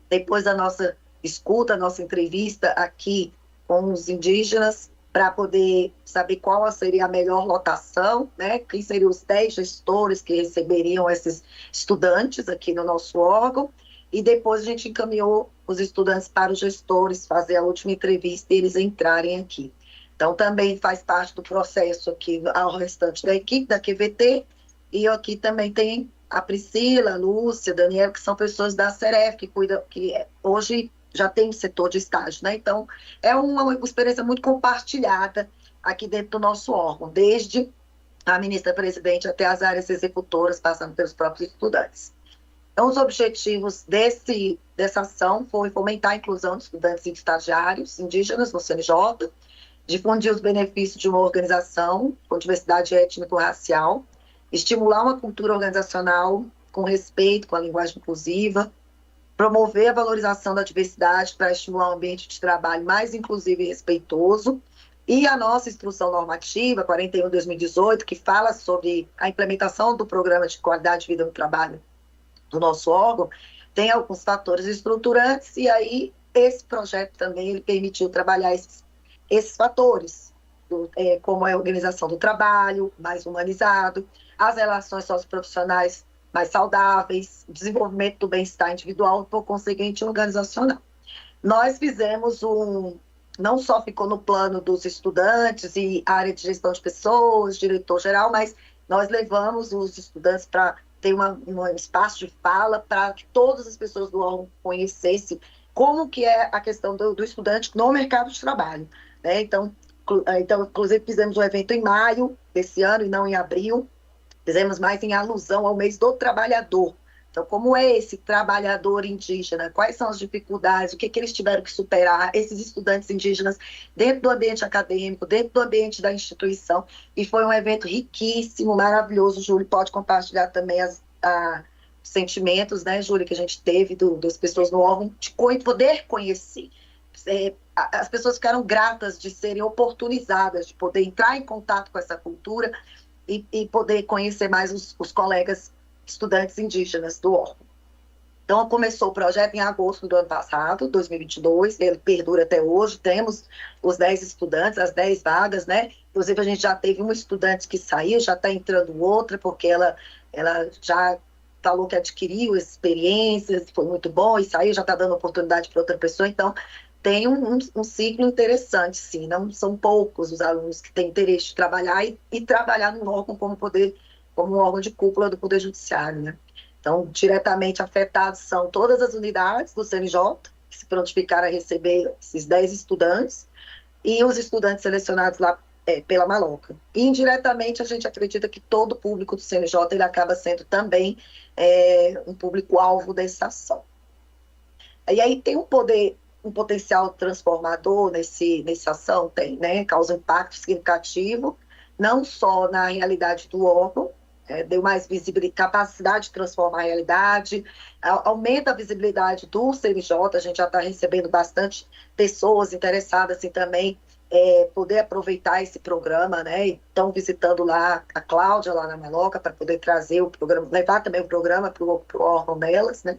depois a nossa escuta, a nossa entrevista aqui com os indígenas, para poder saber qual seria a melhor lotação, né? Quem seriam os 10 gestores que receberiam esses estudantes aqui no nosso órgão, e depois a gente encaminhou os estudantes para os gestores fazer a última entrevista e eles entrarem aqui. Então, também faz parte do processo aqui ao restante da equipe da QVT, e aqui também tem a Priscila, a Lúcia, a Daniela, que são pessoas da Seref, que cuidam, que hoje já tem setor de estágio, né? Então, é uma experiência muito compartilhada aqui dentro do nosso órgão, desde a ministra-presidente até as áreas executoras, passando pelos próprios estudantes. Então, os objetivos dessa ação foi fomentar a inclusão de estudantes e estagiários indígenas no CNJ, difundir os benefícios de uma organização com diversidade étnico-racial, estimular uma cultura organizacional com respeito com a linguagem inclusiva, promover a valorização da diversidade para estimular um ambiente de trabalho mais inclusivo e respeitoso, e a nossa instrução normativa 41/2018, que fala sobre a implementação do programa de qualidade de vida no trabalho do nosso órgão, tem alguns fatores estruturantes, e aí esse projeto também ele permitiu trabalhar esses fatores, como a organização do trabalho mais humanizado, as relações socioprofissionais mais saudáveis, o desenvolvimento do bem-estar individual, por conseguinte, organizacional. Nós fizemos não só ficou no plano dos estudantes e área de gestão de pessoas, diretor-geral, mas nós levamos os estudantes para ter um espaço de fala para que todas as pessoas do órgão conhecessem como que é a questão do estudante no mercado de trabalho, né? Então, inclusive, fizemos um evento em maio desse ano e não em abril. Fizemos mais em alusão ao mês do trabalhador. Então, como é esse trabalhador indígena? Quais são as dificuldades? O que eles tiveram que superar? Esses estudantes indígenas dentro do ambiente acadêmico, dentro do ambiente da instituição. E foi um evento riquíssimo, maravilhoso. Júlio pode compartilhar também os sentimentos, né, Júlia, que a gente teve das pessoas no órgão, de poder conhecer. As pessoas ficaram gratas de serem oportunizadas, de poder entrar em contato com essa cultura e poder conhecer mais os colegas estudantes indígenas do órgão. Então, começou o projeto em agosto do ano passado, 2022, ele perdura até hoje, temos os 10 estudantes, as 10 vagas, né? Inclusive, a gente já teve uma estudante que saiu, já está entrando outra, porque ela já falou que adquiriu experiências, foi muito bom, e saiu, já está dando oportunidade para outra pessoa, então tem um ciclo interessante, sim, não são poucos os alunos que têm interesse de trabalhar e trabalhar no órgão como um órgão de cúpula do Poder Judiciário, né? Então, diretamente afetados são todas as unidades do CNJ, que se prontificaram a receber esses 10 estudantes, e os estudantes selecionados lá pela Maloca. E, indiretamente, a gente acredita que todo o público do CNJ ele acaba sendo também um público-alvo dessa ação. E aí tem um potencial transformador nessa ação, tem, né? Causa um impacto significativo, não só na realidade do órgão, deu mais visibilidade, capacidade de transformar a realidade, aumenta a visibilidade do CNJ, a gente já está recebendo bastante pessoas interessadas em também poder aproveitar esse programa, né? Estão visitando lá a Cláudia, lá na Maloca, para poder trazer o programa, levar também o programa para o órgão delas, né?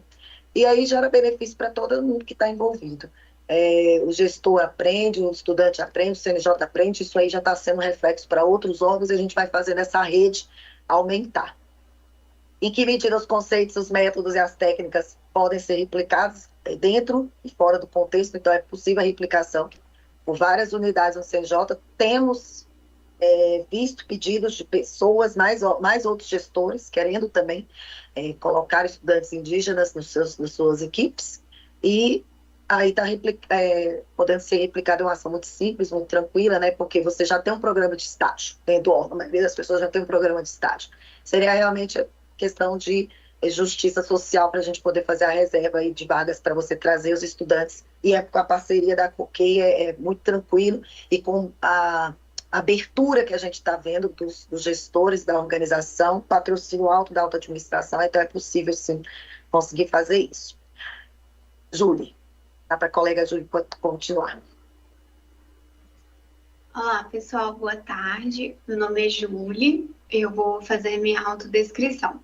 E aí gera benefício para todo mundo que está envolvido. O gestor aprende, o estudante aprende, o CNJ aprende, isso aí já está sendo reflexo para outros órgãos e a gente vai fazendo essa rede aumentar. Em que medida os conceitos, os métodos e as técnicas podem ser replicados dentro e fora do contexto, então é possível a replicação por várias unidades no CNJ. Temos visto pedidos de pessoas, mais outros gestores, querendo também colocar estudantes indígenas nas suas equipes, e aí está podendo ser replicada uma ação muito simples, muito tranquila, né? Porque você já tem um programa de estágio dentro do órgão, a maioria das pessoas já tem um programa de estágio. Seria realmente a questão de justiça social para a gente poder fazer a reserva aí de vagas para você trazer os estudantes. E com a parceria da COQUEI é muito tranquilo, e com a abertura que a gente está vendo dos gestores da organização, patrocínio alto da alta administração, então é possível, sim, conseguir fazer isso. Júlia, dá para a colega Júlia continuar. Olá, pessoal, boa tarde. Meu nome é Júlia, eu vou fazer minha autodescrição.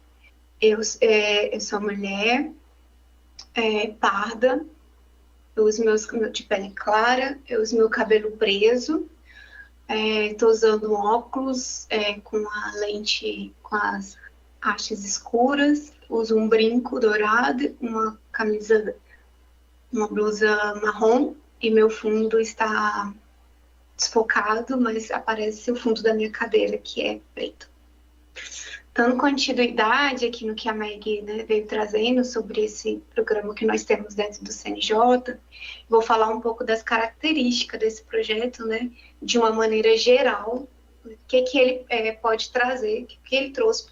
Eu sou mulher, parda, eu uso de pele clara, eu uso meu cabelo preso, estou usando um óculos com a lente, com as hastes escuras, uso um brinco dourado, uma camisa, uma blusa marrom, e meu fundo está desfocado, mas aparece o fundo da minha cadeira, que é preto. Dando continuidade aqui no que a Meg, né, veio trazendo sobre esse programa que nós temos dentro do CNJ, vou falar um pouco das características desse projeto, né, de uma maneira geral, o que ele pode trazer, o que ele trouxe,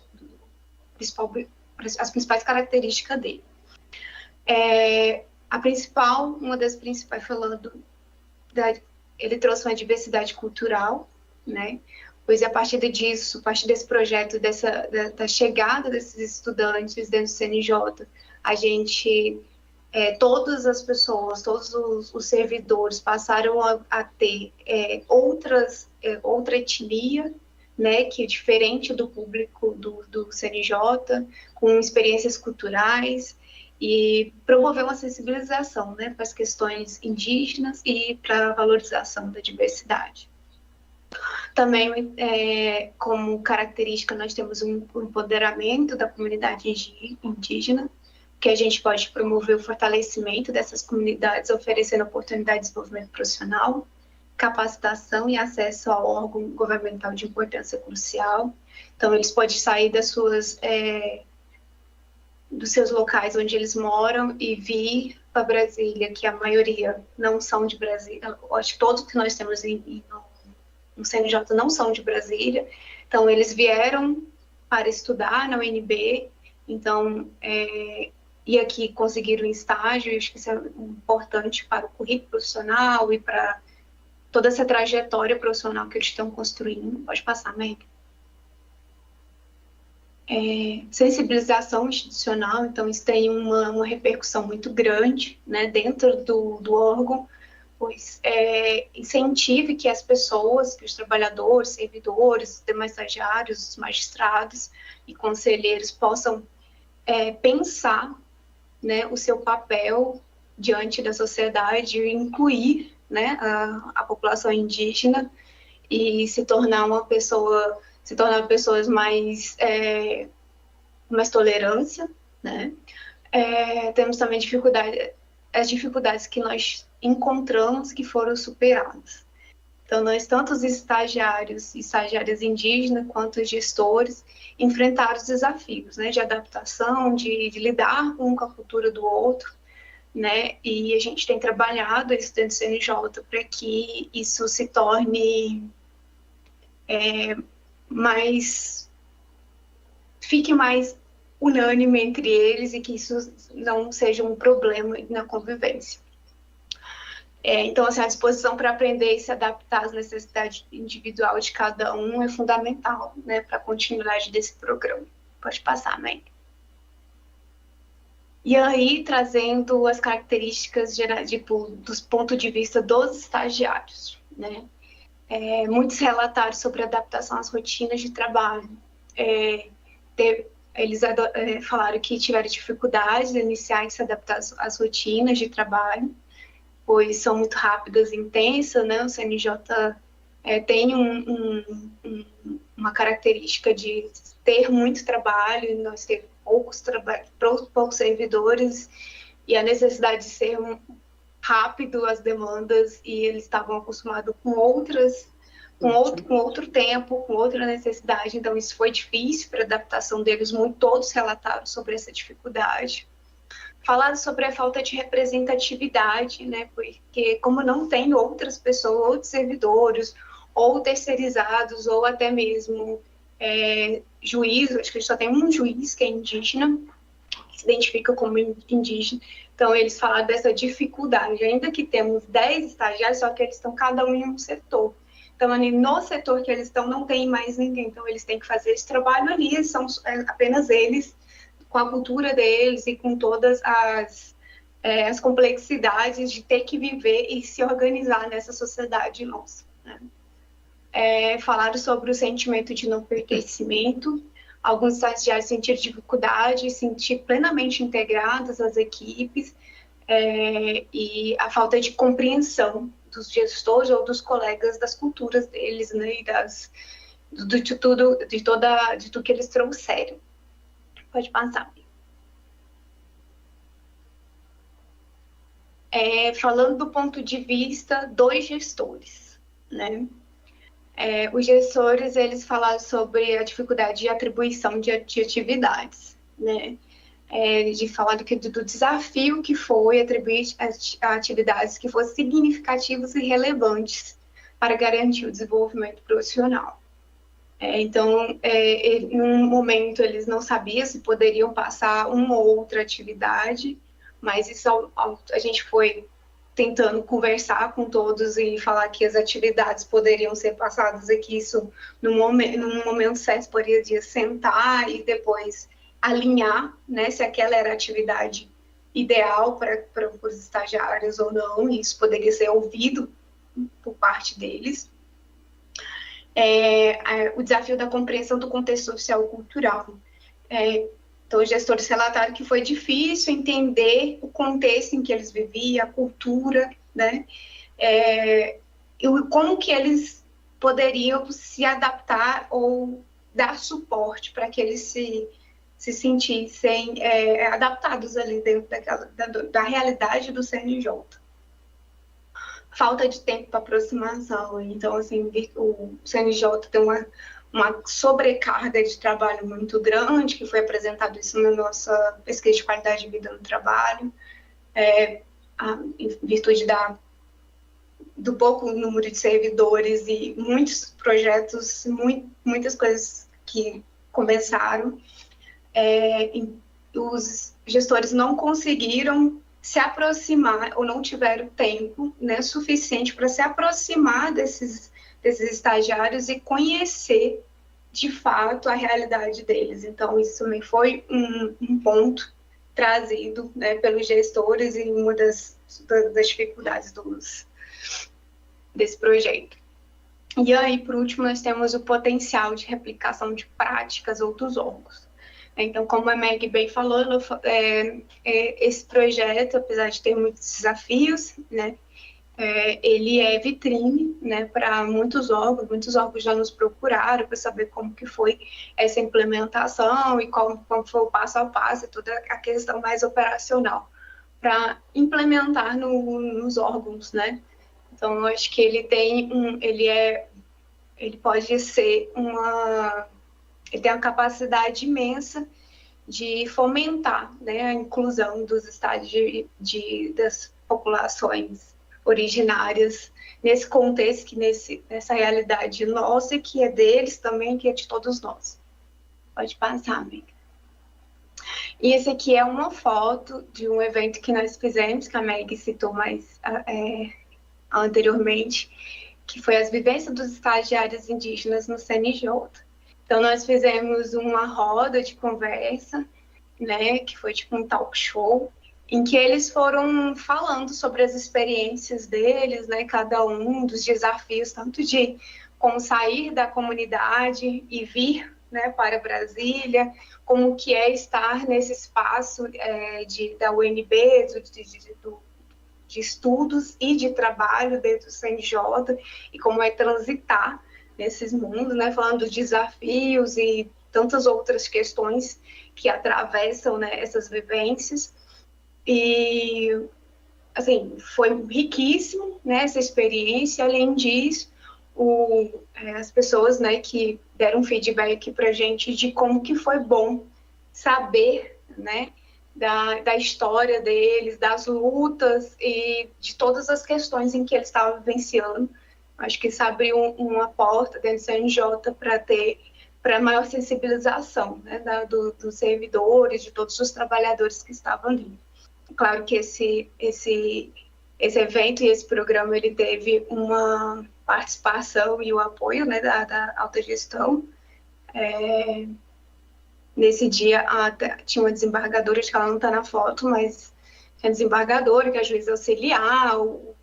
as principais características dele. Uma das principais, falando ele trouxe uma diversidade cultural, né? Pois a partir disso, a partir desse projeto, da chegada desses estudantes dentro do CNJ, a gente, todas as pessoas, todos os servidores passaram a ter outra etnia, né, que é diferente do público do CNJ, com experiências culturais, e promover uma sensibilização, né, para as questões indígenas e para a valorização da diversidade. Também, como característica, nós temos um empoderamento da comunidade indígena, que a gente pode promover o fortalecimento dessas comunidades, oferecendo oportunidade de desenvolvimento profissional, capacitação e acesso ao órgão governamental de importância crucial. Então, eles podem sair dos seus locais onde eles moram e vir para Brasília, que a maioria não são de Brasília. Eu acho que todos que nós temos no CNJ não são de Brasília. Então, eles vieram para estudar na UNB, então, e aqui conseguiram um estágio, e acho que isso é importante para o currículo profissional e para toda essa trajetória profissional que eles estão construindo. Pode passar, Meg. Sensibilização institucional, então isso tem uma repercussão muito grande, né, dentro do órgão, pois incentive que as pessoas, que os trabalhadores, servidores, demais estagiários, magistrados e conselheiros possam pensar, né, o seu papel diante da sociedade e incluir, né, a população indígena e se tornar pessoas mais tolerância, né? Temos também as dificuldades que nós encontramos que foram superadas. Então, nós, tanto os estagiários e estagiárias indígenas, quanto os gestores, enfrentaram os desafios, né, de adaptação, de lidar com a cultura do outro, né? E a gente tem trabalhado isso dentro do CNJ para que isso se torne fique mais unânime entre eles e que isso não seja um problema na convivência. Então, assim, a disposição para aprender e se adaptar às necessidades individuais de cada um é fundamental, né, para a continuidade desse programa. Pode passar, Meg. E aí, trazendo as características gerais, dos pontos de vista dos estagiários, né? Muitos relataram sobre adaptação às rotinas de trabalho. Eles falaram que tiveram dificuldades iniciais de se adaptar às rotinas de trabalho, pois são muito rápidas e intensas, né? O CNJ tem uma característica de ter muito trabalho, nós temos poucos servidores, e a necessidade de ser rápido as demandas, e eles estavam acostumados com outro tempo, com outra necessidade, então isso foi difícil para a adaptação deles, todos relataram sobre essa dificuldade. falaram sobre a falta de representatividade, né? Porque como não tem outras pessoas, outros servidores, ou terceirizados, ou até mesmo juiz, acho que só tem um juiz que é indígena, que se identifica como indígena. Então, eles falaram dessa dificuldade, ainda que temos 10 estagiários, só que eles estão cada um em um setor. Então, ali no setor que eles estão, não tem mais ninguém. Então, eles têm que fazer esse trabalho ali, são apenas eles, com a cultura deles e com todas as complexidades de ter que viver e se organizar nessa sociedade nossa, né? Falaram sobre o sentimento de não pertencimento. Alguns estagiários sentiram dificuldade, sentir plenamente integrados às equipes, e a falta de compreensão dos gestores ou dos colegas das culturas deles, né, e de tudo que eles trouxeram. Pode passar. Falando do ponto de vista dos gestores, né? Os gestores, eles falaram sobre a dificuldade de atribuição de atividades, né? De falar do desafio que foi atribuir atividades que fossem significativas e relevantes para garantir o desenvolvimento profissional. Então, em um momento, eles não sabiam se poderiam passar uma ou outra atividade, mas isso a gente foi tentando conversar com todos e falar que as atividades poderiam ser passadas aqui, isso num momento certo poderia sentar e depois alinhar, né, se aquela era a atividade ideal para os estagiários ou não, e isso poderia ser ouvido por parte deles. O desafio da compreensão do contexto social e cultural. Então, os gestores relataram que foi difícil entender o contexto em que eles viviam, a cultura, né? E como que eles poderiam se adaptar ou dar suporte para que eles se sentissem adaptados ali dentro da realidade do CNJ. Falta de tempo para aproximação. Então, assim, o CNJ tem uma sobrecarga de trabalho muito grande, que foi apresentado isso na nossa pesquisa de qualidade de vida no trabalho, em virtude do pouco número de servidores e muitos projetos, muitas coisas que começaram. Os gestores não conseguiram se aproximar ou não tiveram tempo, né, suficiente para se aproximar desses estagiários e conhecer de fato a realidade deles. Então, isso também foi um ponto trazido, né, pelos gestores e uma das dificuldades desse projeto. E aí, por último, nós temos o potencial de replicação de práticas outros órgãos. Então, como a Meg bem falou, esse projeto, apesar de ter muitos desafios, né, ele é vitrine, né, para muitos órgãos já nos procuraram para saber como que foi essa implementação e como foi o passo a passo e toda a questão mais operacional para implementar nos órgãos, né. Então, eu acho que ele pode ser ele tem uma capacidade imensa de fomentar, né, a inclusão dos estágios das populações originárias nesse contexto, nessa realidade nossa, que é deles também, que é de todos nós. Pode passar, amiga. E esse aqui é uma foto de um evento que nós fizemos, que a Meg citou mais anteriormente, que foi as vivências dos estagiários indígenas no CNJ. Então, nós fizemos uma roda de conversa, né, que foi tipo um talk show, em que eles foram falando sobre as experiências deles, né, cada um dos desafios, tanto de como sair da comunidade e vir, né, para Brasília, como que é estar nesse espaço da UNB, de estudos e de trabalho dentro do CNJ, e como é transitar nesses mundos, né, falando dos desafios e tantas outras questões que atravessam, né, essas vivências. E, assim, foi riquíssimo, né, essa experiência. Além disso, as pessoas, né, que deram feedback para a gente de como que foi bom saber, né, da história deles, das lutas e de todas as questões em que eles estavam vivenciando. Acho que isso abriu uma porta dentro do CNJ para maior sensibilização, né, dos servidores, de todos os trabalhadores que estavam ali. Claro que esse evento e esse programa ele teve uma participação e o apoio, né, da autogestão. Nesse dia tinha uma desembargadora, acho que ela não está na foto, mas tinha desembargadora, que é a juíza auxiliar, o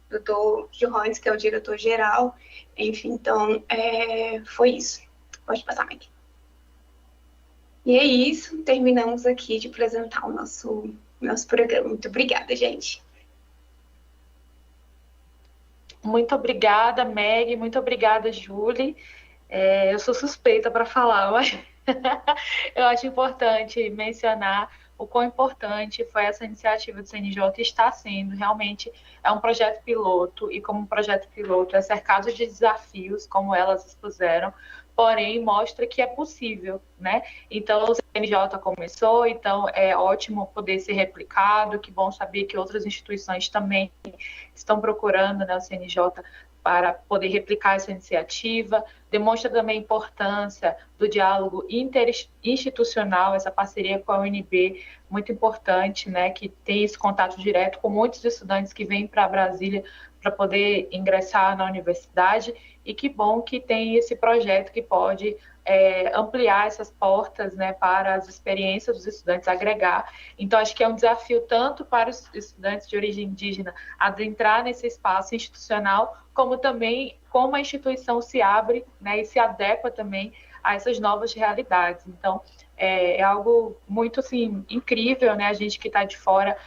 doutor Johannes, que é o diretor-geral, enfim, então foi isso. Pode passar, Mike. E é isso, terminamos aqui de apresentar o nosso programa. Muito obrigada, gente. Muito obrigada, Meg, muito obrigada, Julie. Eu sou suspeita para falar, mas eu acho importante mencionar o quão importante foi essa iniciativa do CNJ e está sendo. Realmente é um projeto piloto, e como um projeto piloto é cercado de desafios, como elas expuseram, porém mostra que é possível, né? Então o CNJ começou, então é ótimo poder ser replicado, que bom saber que outras instituições também estão procurando, né, o CNJ para poder replicar essa iniciativa. Demonstra também a importância do diálogo interinstitucional, essa parceria com a UNB, muito importante, né, que tem esse contato direto com muitos estudantes que vêm para Brasília para poder ingressar na universidade, e que bom que tem esse projeto que pode ampliar essas portas, né, para as experiências dos estudantes, agregar. Então, acho que é um desafio tanto para os estudantes de origem indígena adentrar nesse espaço institucional, como também como a instituição se abre, né, e se adequa também a essas novas realidades. Então, é algo muito assim, incrível, né? A gente que está de fora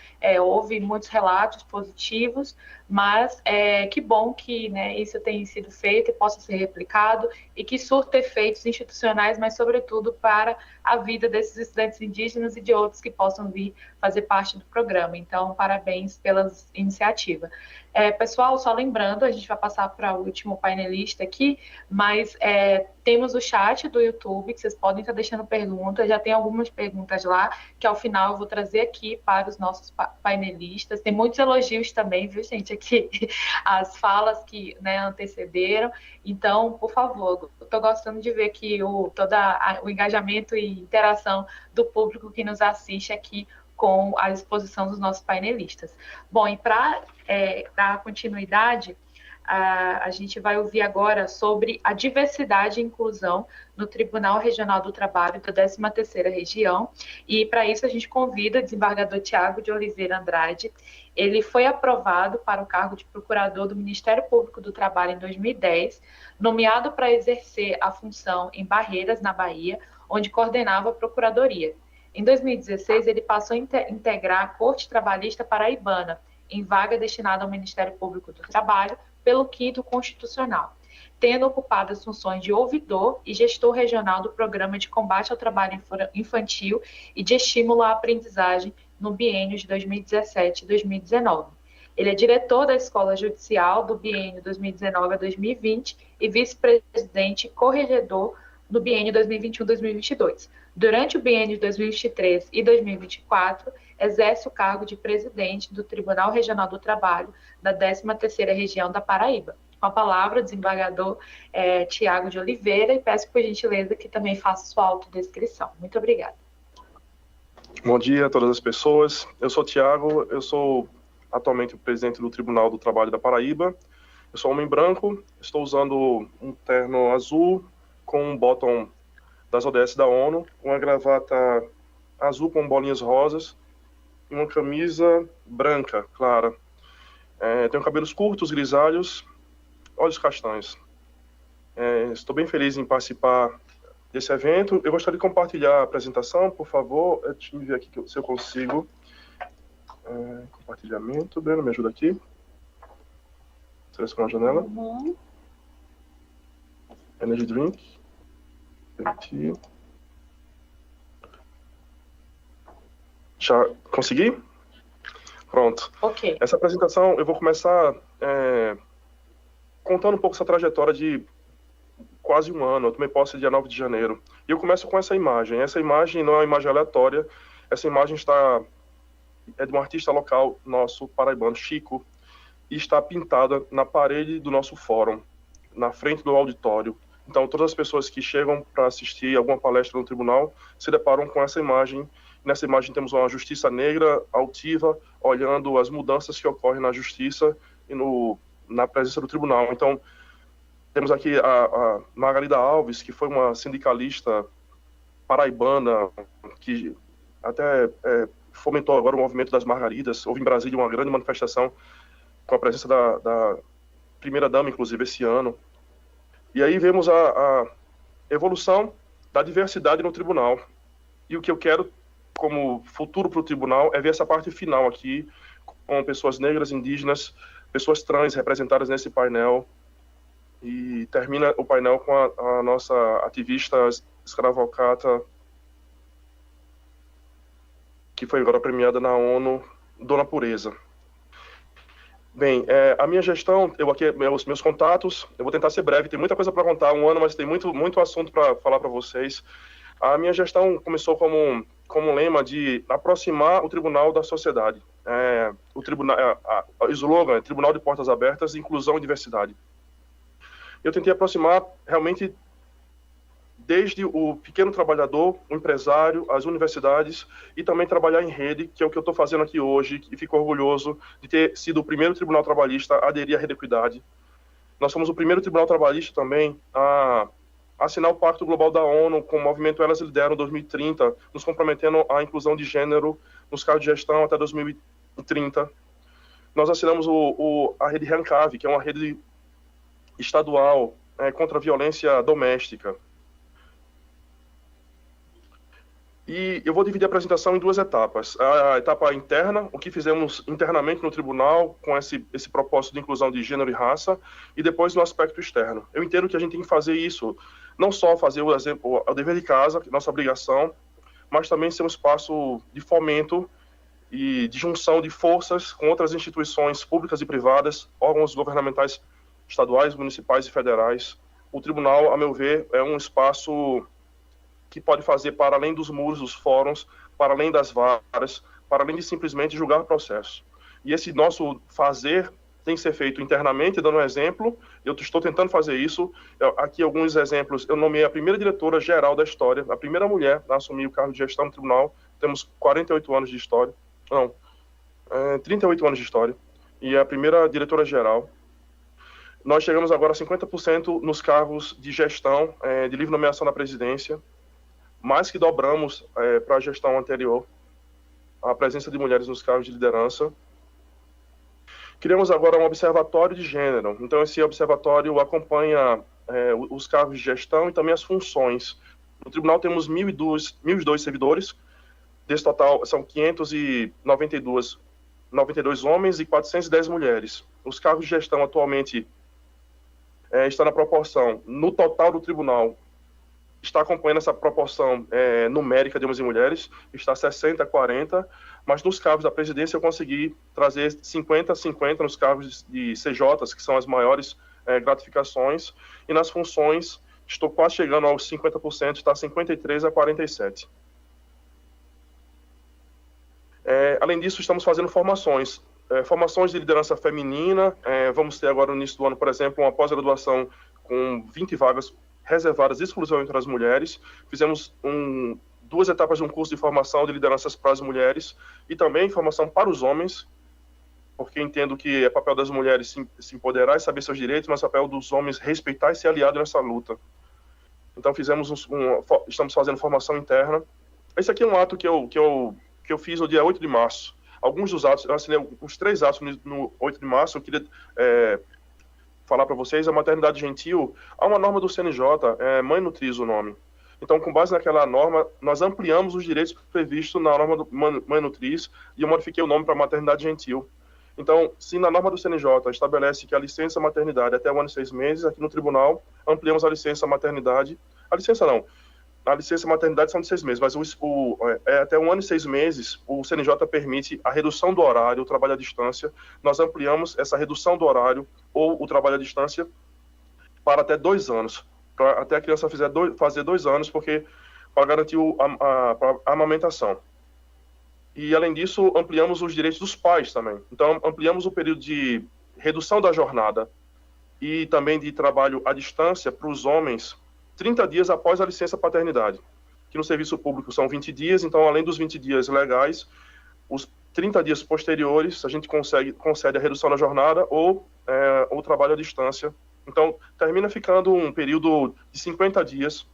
ouve muitos relatos positivos, mas que bom que, né, isso tenha sido feito e possa ser replicado, e que surta efeitos institucionais, mas sobretudo para a vida desses estudantes indígenas e de outros que possam vir fazer parte do programa. Então, parabéns pela iniciativa. Pessoal, só lembrando, a gente vai passar para o último painelista aqui, mas temos o chat do YouTube, que vocês podem estar deixando perguntas, já tem algumas perguntas lá, que ao final eu vou trazer aqui para os nossos painelistas. Tem muitos elogios também, viu, gente, aqui, as falas que, né, antecederam. Então, por favor, estou gostando de ver aqui todo o engajamento e interação do público que nos assiste aqui com a exposição dos nossos painelistas. Bom, e para dar continuidade, a gente vai ouvir agora sobre a diversidade e inclusão no Tribunal Regional do Trabalho da 13ª Região, e para isso a gente convida o desembargador Tiago de Oliveira Andrade. Ele foi aprovado para o cargo de procurador do Ministério Público do Trabalho em 2010, nomeado para exercer a função em Barreiras, na Bahia, onde coordenava a procuradoria. Em 2016, ele passou a integrar a Corte Trabalhista Paraibana, em vaga destinada ao Ministério Público do Trabalho, pelo 5º Constitucional, tendo ocupado as funções de ouvidor e gestor regional do Programa de Combate ao Trabalho Infantil e de Estímulo à Aprendizagem no biênio de 2017 e 2019. Ele é diretor da Escola Judicial do biênio 2019 a 2020 e vice-presidente e corregedor no biênio 2021-2022. Durante o biênio de 2023 e 2024, exerce o cargo de presidente do Tribunal Regional do Trabalho da 13ª Região da Paraíba. Com a palavra, o desembargador Tiago de Oliveira, e peço por gentileza que também faça sua autodescrição. Muito obrigada. Bom dia a todas as pessoas. Eu sou Tiago, eu sou atualmente o presidente do Tribunal do Trabalho da Paraíba. Eu sou homem branco, estou usando um terno azul com um bottom das ODS da ONU, uma gravata azul com bolinhas rosas e uma camisa branca, clara. Tenho cabelos curtos, grisalhos, olhos castanhos. Estou bem feliz em participar desse evento. Eu gostaria de compartilhar a apresentação, por favor. Deixa eu ver aqui se eu consigo. Compartilhamento, Breno, me ajuda aqui. Seleciona a janela. Uhum. Energy Drink. Aqui. Já consegui? Pronto. Ok. Essa apresentação eu vou começar contando um pouco essa trajetória de quase um ano. Eu tomei posse dia 9 de janeiro. E eu começo com essa imagem. Essa imagem não é uma imagem aleatória, Essa imagem é de um artista local nosso, paraibano, Chico, e está pintada na parede do nosso fórum, na frente do auditório. Então, todas as pessoas que chegam para assistir alguma palestra no tribunal se deparam com essa imagem. Nessa imagem temos uma justiça negra, altiva, olhando as mudanças que ocorrem na justiça e na presença do tribunal. Então, temos aqui a Margarida Alves, que foi uma sindicalista paraibana, que até fomentou agora o movimento das Margaridas. Houve em Brasília uma grande manifestação com a presença da primeira-dama, inclusive, esse ano. E aí vemos a evolução da diversidade no tribunal. E o que eu quero como futuro para o tribunal é ver essa parte final aqui, com pessoas negras, indígenas, pessoas trans representadas nesse painel. E termina o painel com a nossa ativista escravocrata, que foi agora premiada na ONU, Dona Pureza. Bem, a minha gestão, os meus contatos, eu vou tentar ser breve, tem muita coisa para contar, um ano, mas tem muito assunto para falar para vocês. A minha gestão começou como um lema de aproximar o tribunal da sociedade. O slogan é Tribunal de Portas Abertas, Inclusão e Diversidade. Eu tentei aproximar realmente desde o pequeno trabalhador, o empresário, as universidades e também trabalhar em rede, que é o que eu estou fazendo aqui hoje, e fico orgulhoso de ter sido o primeiro tribunal trabalhista a aderir à Rede Equidade. Nós fomos o primeiro tribunal trabalhista também a assinar o Pacto Global da ONU com o movimento Elas Lideram 2030, nos comprometendo à inclusão de gênero nos cargos de gestão até 2030. Nós assinamos a Rede Rancave, que é uma rede estadual contra a violência doméstica. E eu vou dividir a apresentação em duas etapas. A etapa interna, o que fizemos internamente no tribunal, com esse propósito de inclusão de gênero e raça, e depois no aspecto externo. Eu entendo que a gente tem que fazer isso, não só fazer o dever de casa, nossa obrigação, mas também ser um espaço de fomento e de junção de forças com outras instituições públicas e privadas, órgãos governamentais estaduais, municipais e federais. O tribunal, a meu ver, é um espaço que pode fazer para além dos muros dos fóruns, para além das varas, para além de simplesmente julgar processos. E esse nosso fazer tem que ser feito internamente, dando um exemplo. Eu estou tentando fazer isso. Aqui alguns exemplos. Eu nomeei a primeira diretora-geral da história, a primeira mulher a assumir o cargo de gestão no tribunal. Temos 48 anos de história. Não, 38 anos de história. E a primeira diretora-geral. Nós chegamos agora a 50% nos cargos de gestão, de livre nomeação na presidência, mais que dobramos para a gestão anterior, a presença de mulheres nos cargos de liderança. Criamos agora um observatório de gênero, então esse observatório acompanha os cargos de gestão e também as funções. No tribunal temos 1.002 servidores, desse total são 592 homens e 410 mulheres. Os cargos de gestão atualmente está na proporção, no total do tribunal, está acompanhando essa proporção numérica de homens e mulheres, está 60-40, mas nos cargos da presidência eu consegui trazer 50-50 nos cargos de CJs, que são as maiores gratificações, e nas funções estou quase chegando aos 50%, está 53-47. Além disso, estamos fazendo formações de liderança feminina. Vamos ter agora no início do ano, por exemplo, uma pós-graduação com 20 vagas reservadas exclusivamente para as mulheres. Fizemos 2 etapas de um curso de formação de lideranças para as mulheres e também formação para os homens, porque entendo que é papel das mulheres se empoderar e saber seus direitos, mas é papel dos homens respeitar e ser aliado nessa luta. Então estamos fazendo formação interna. Esse aqui é um ato que eu fiz no dia 8 de março. Alguns dos atos, eu assinei os 3 atos no 8 de março, eu queria falar para vocês, a maternidade gentil, há uma norma do CNJ, Mãe Nutriz o nome. Então, com base naquela norma, nós ampliamos os direitos previstos na norma do Mãe Nutriz e eu modifiquei o nome para maternidade gentil. Então, se na norma do CNJ estabelece que a licença maternidade é até 1 ano e 6 meses, aqui no tribunal ampliamos a licença maternidade, a licença maternidade são de 6 meses, mas até 1 ano e 6 meses, o CNJ permite a redução do horário, o trabalho à distância. Nós ampliamos essa redução do horário ou o trabalho à distância para até 2 anos, até a criança fazer 2 anos, porque para garantir a amamentação. E, além disso, ampliamos os direitos dos pais também. Então, ampliamos o período de redução da jornada e também de trabalho à distância para os homens 30 dias após a licença paternidade, que no serviço público são 20 dias, então, além dos 20 dias legais, os 30 dias posteriores, a gente concede a redução da jornada ou o trabalho à distância. Então, termina ficando um período de 50 dias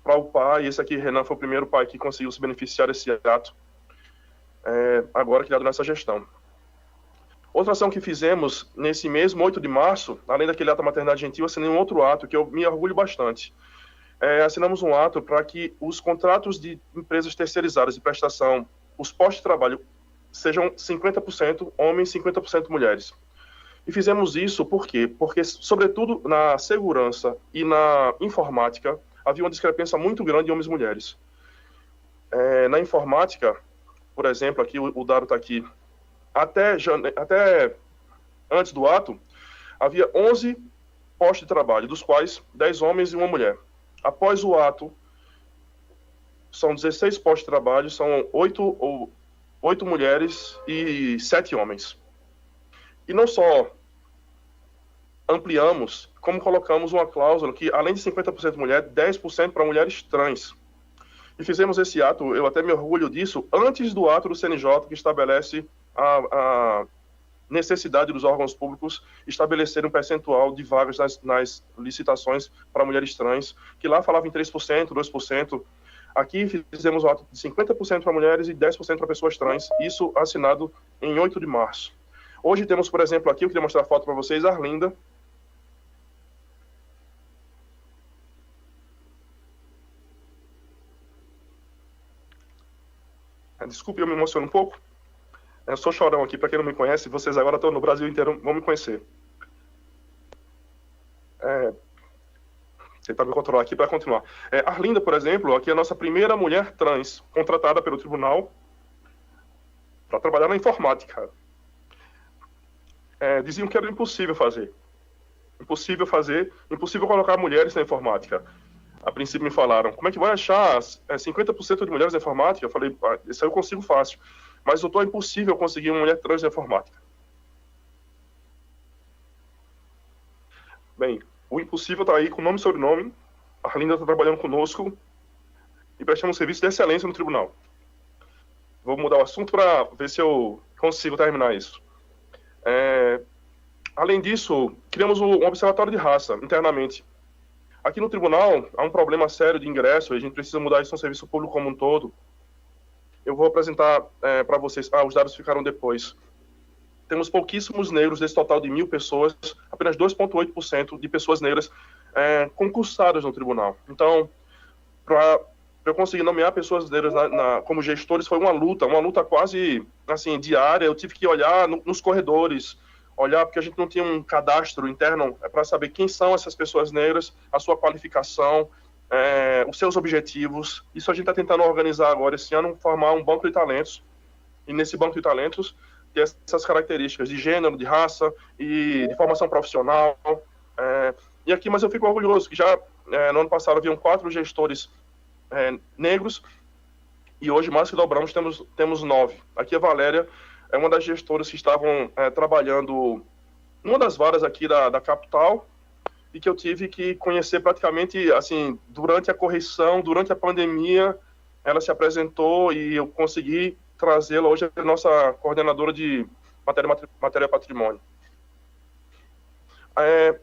para o pai. Esse aqui, Renan, foi o primeiro pai que conseguiu se beneficiar desse ato, agora criado nessa gestão. Outra ação que fizemos nesse mesmo 8 de março, além daquele ato da maternidade gentil, assinei um outro ato que eu me orgulho bastante. Assinamos um ato para que os contratos de empresas terceirizadas de prestação, os postos de trabalho, sejam 50% homens, 50% mulheres. E fizemos isso por quê? Porque, sobretudo, na segurança e na informática, havia uma discrepância muito grande de homens e mulheres. Na informática, por exemplo, aqui o dado está aqui, até antes do ato, havia 11 postos de trabalho, dos quais 10 homens e uma mulher. Após o ato, são 16 postos de trabalho, são 8 mulheres e 7 homens. E não só ampliamos, como colocamos uma cláusula que, além de 50% mulher, 10% para mulheres trans. E fizemos esse ato, eu até me orgulho disso, antes do ato do CNJ, que estabelece a necessidade dos órgãos públicos estabelecer um percentual de vagas nas licitações para mulheres trans, que lá falava em 3%, 2%. Aqui fizemos o ato de 50% para mulheres e 10% para pessoas trans, isso assinado em 8 de março. Hoje temos, por exemplo, aqui, eu queria mostrar a foto para vocês, a Arlinda. Desculpe, eu me emociono um pouco. Eu sou chorão aqui, para quem não me conhece, vocês agora estão no Brasil inteiro, vão me conhecer. Tentar me controlar aqui para continuar. Arlinda, por exemplo, aqui é a nossa primeira mulher trans contratada pelo tribunal para trabalhar na informática. Diziam que era impossível fazer. Impossível colocar mulheres na informática. A princípio me falaram, como é que vai achar 50% de mulheres na informática? Eu falei, isso aí eu consigo fácil. Mas, doutor, é impossível conseguir uma mulher trans na informática. Bem, o impossível está aí com nome e sobrenome. A Arlinda está trabalhando conosco e prestando um serviço de excelência no tribunal. Vou mudar o assunto para ver se eu consigo terminar isso. Além disso, criamos um observatório de raça internamente. Aqui no tribunal há um problema sério de ingresso e a gente precisa mudar isso no serviço público como um todo. Eu vou apresentar para vocês. Os dados ficaram depois. Temos pouquíssimos negros desse total de 1.000 pessoas, apenas 2,8% de pessoas negras concursadas no tribunal. Então, para eu conseguir nomear pessoas negras como gestores foi uma luta quase assim, diária. Eu tive que olhar nos corredores, porque a gente não tinha um cadastro interno para saber quem são essas pessoas negras, a sua qualificação, os seus objetivos. Isso a gente está tentando organizar agora esse ano, formar um banco de talentos. E nesse banco de talentos, ter essas características de gênero, de raça e de formação profissional. E aqui, mas eu fico orgulhoso que já no ano passado haviam 4 gestores negros e hoje, mais que dobramos, temos 9. Aqui a Valéria é uma das gestoras que estavam trabalhando numa das varas aqui da capital e que eu tive que conhecer praticamente, assim, durante a correção, durante a pandemia, ela se apresentou e eu consegui trazê-la. Hoje é a nossa coordenadora de matéria patrimônio.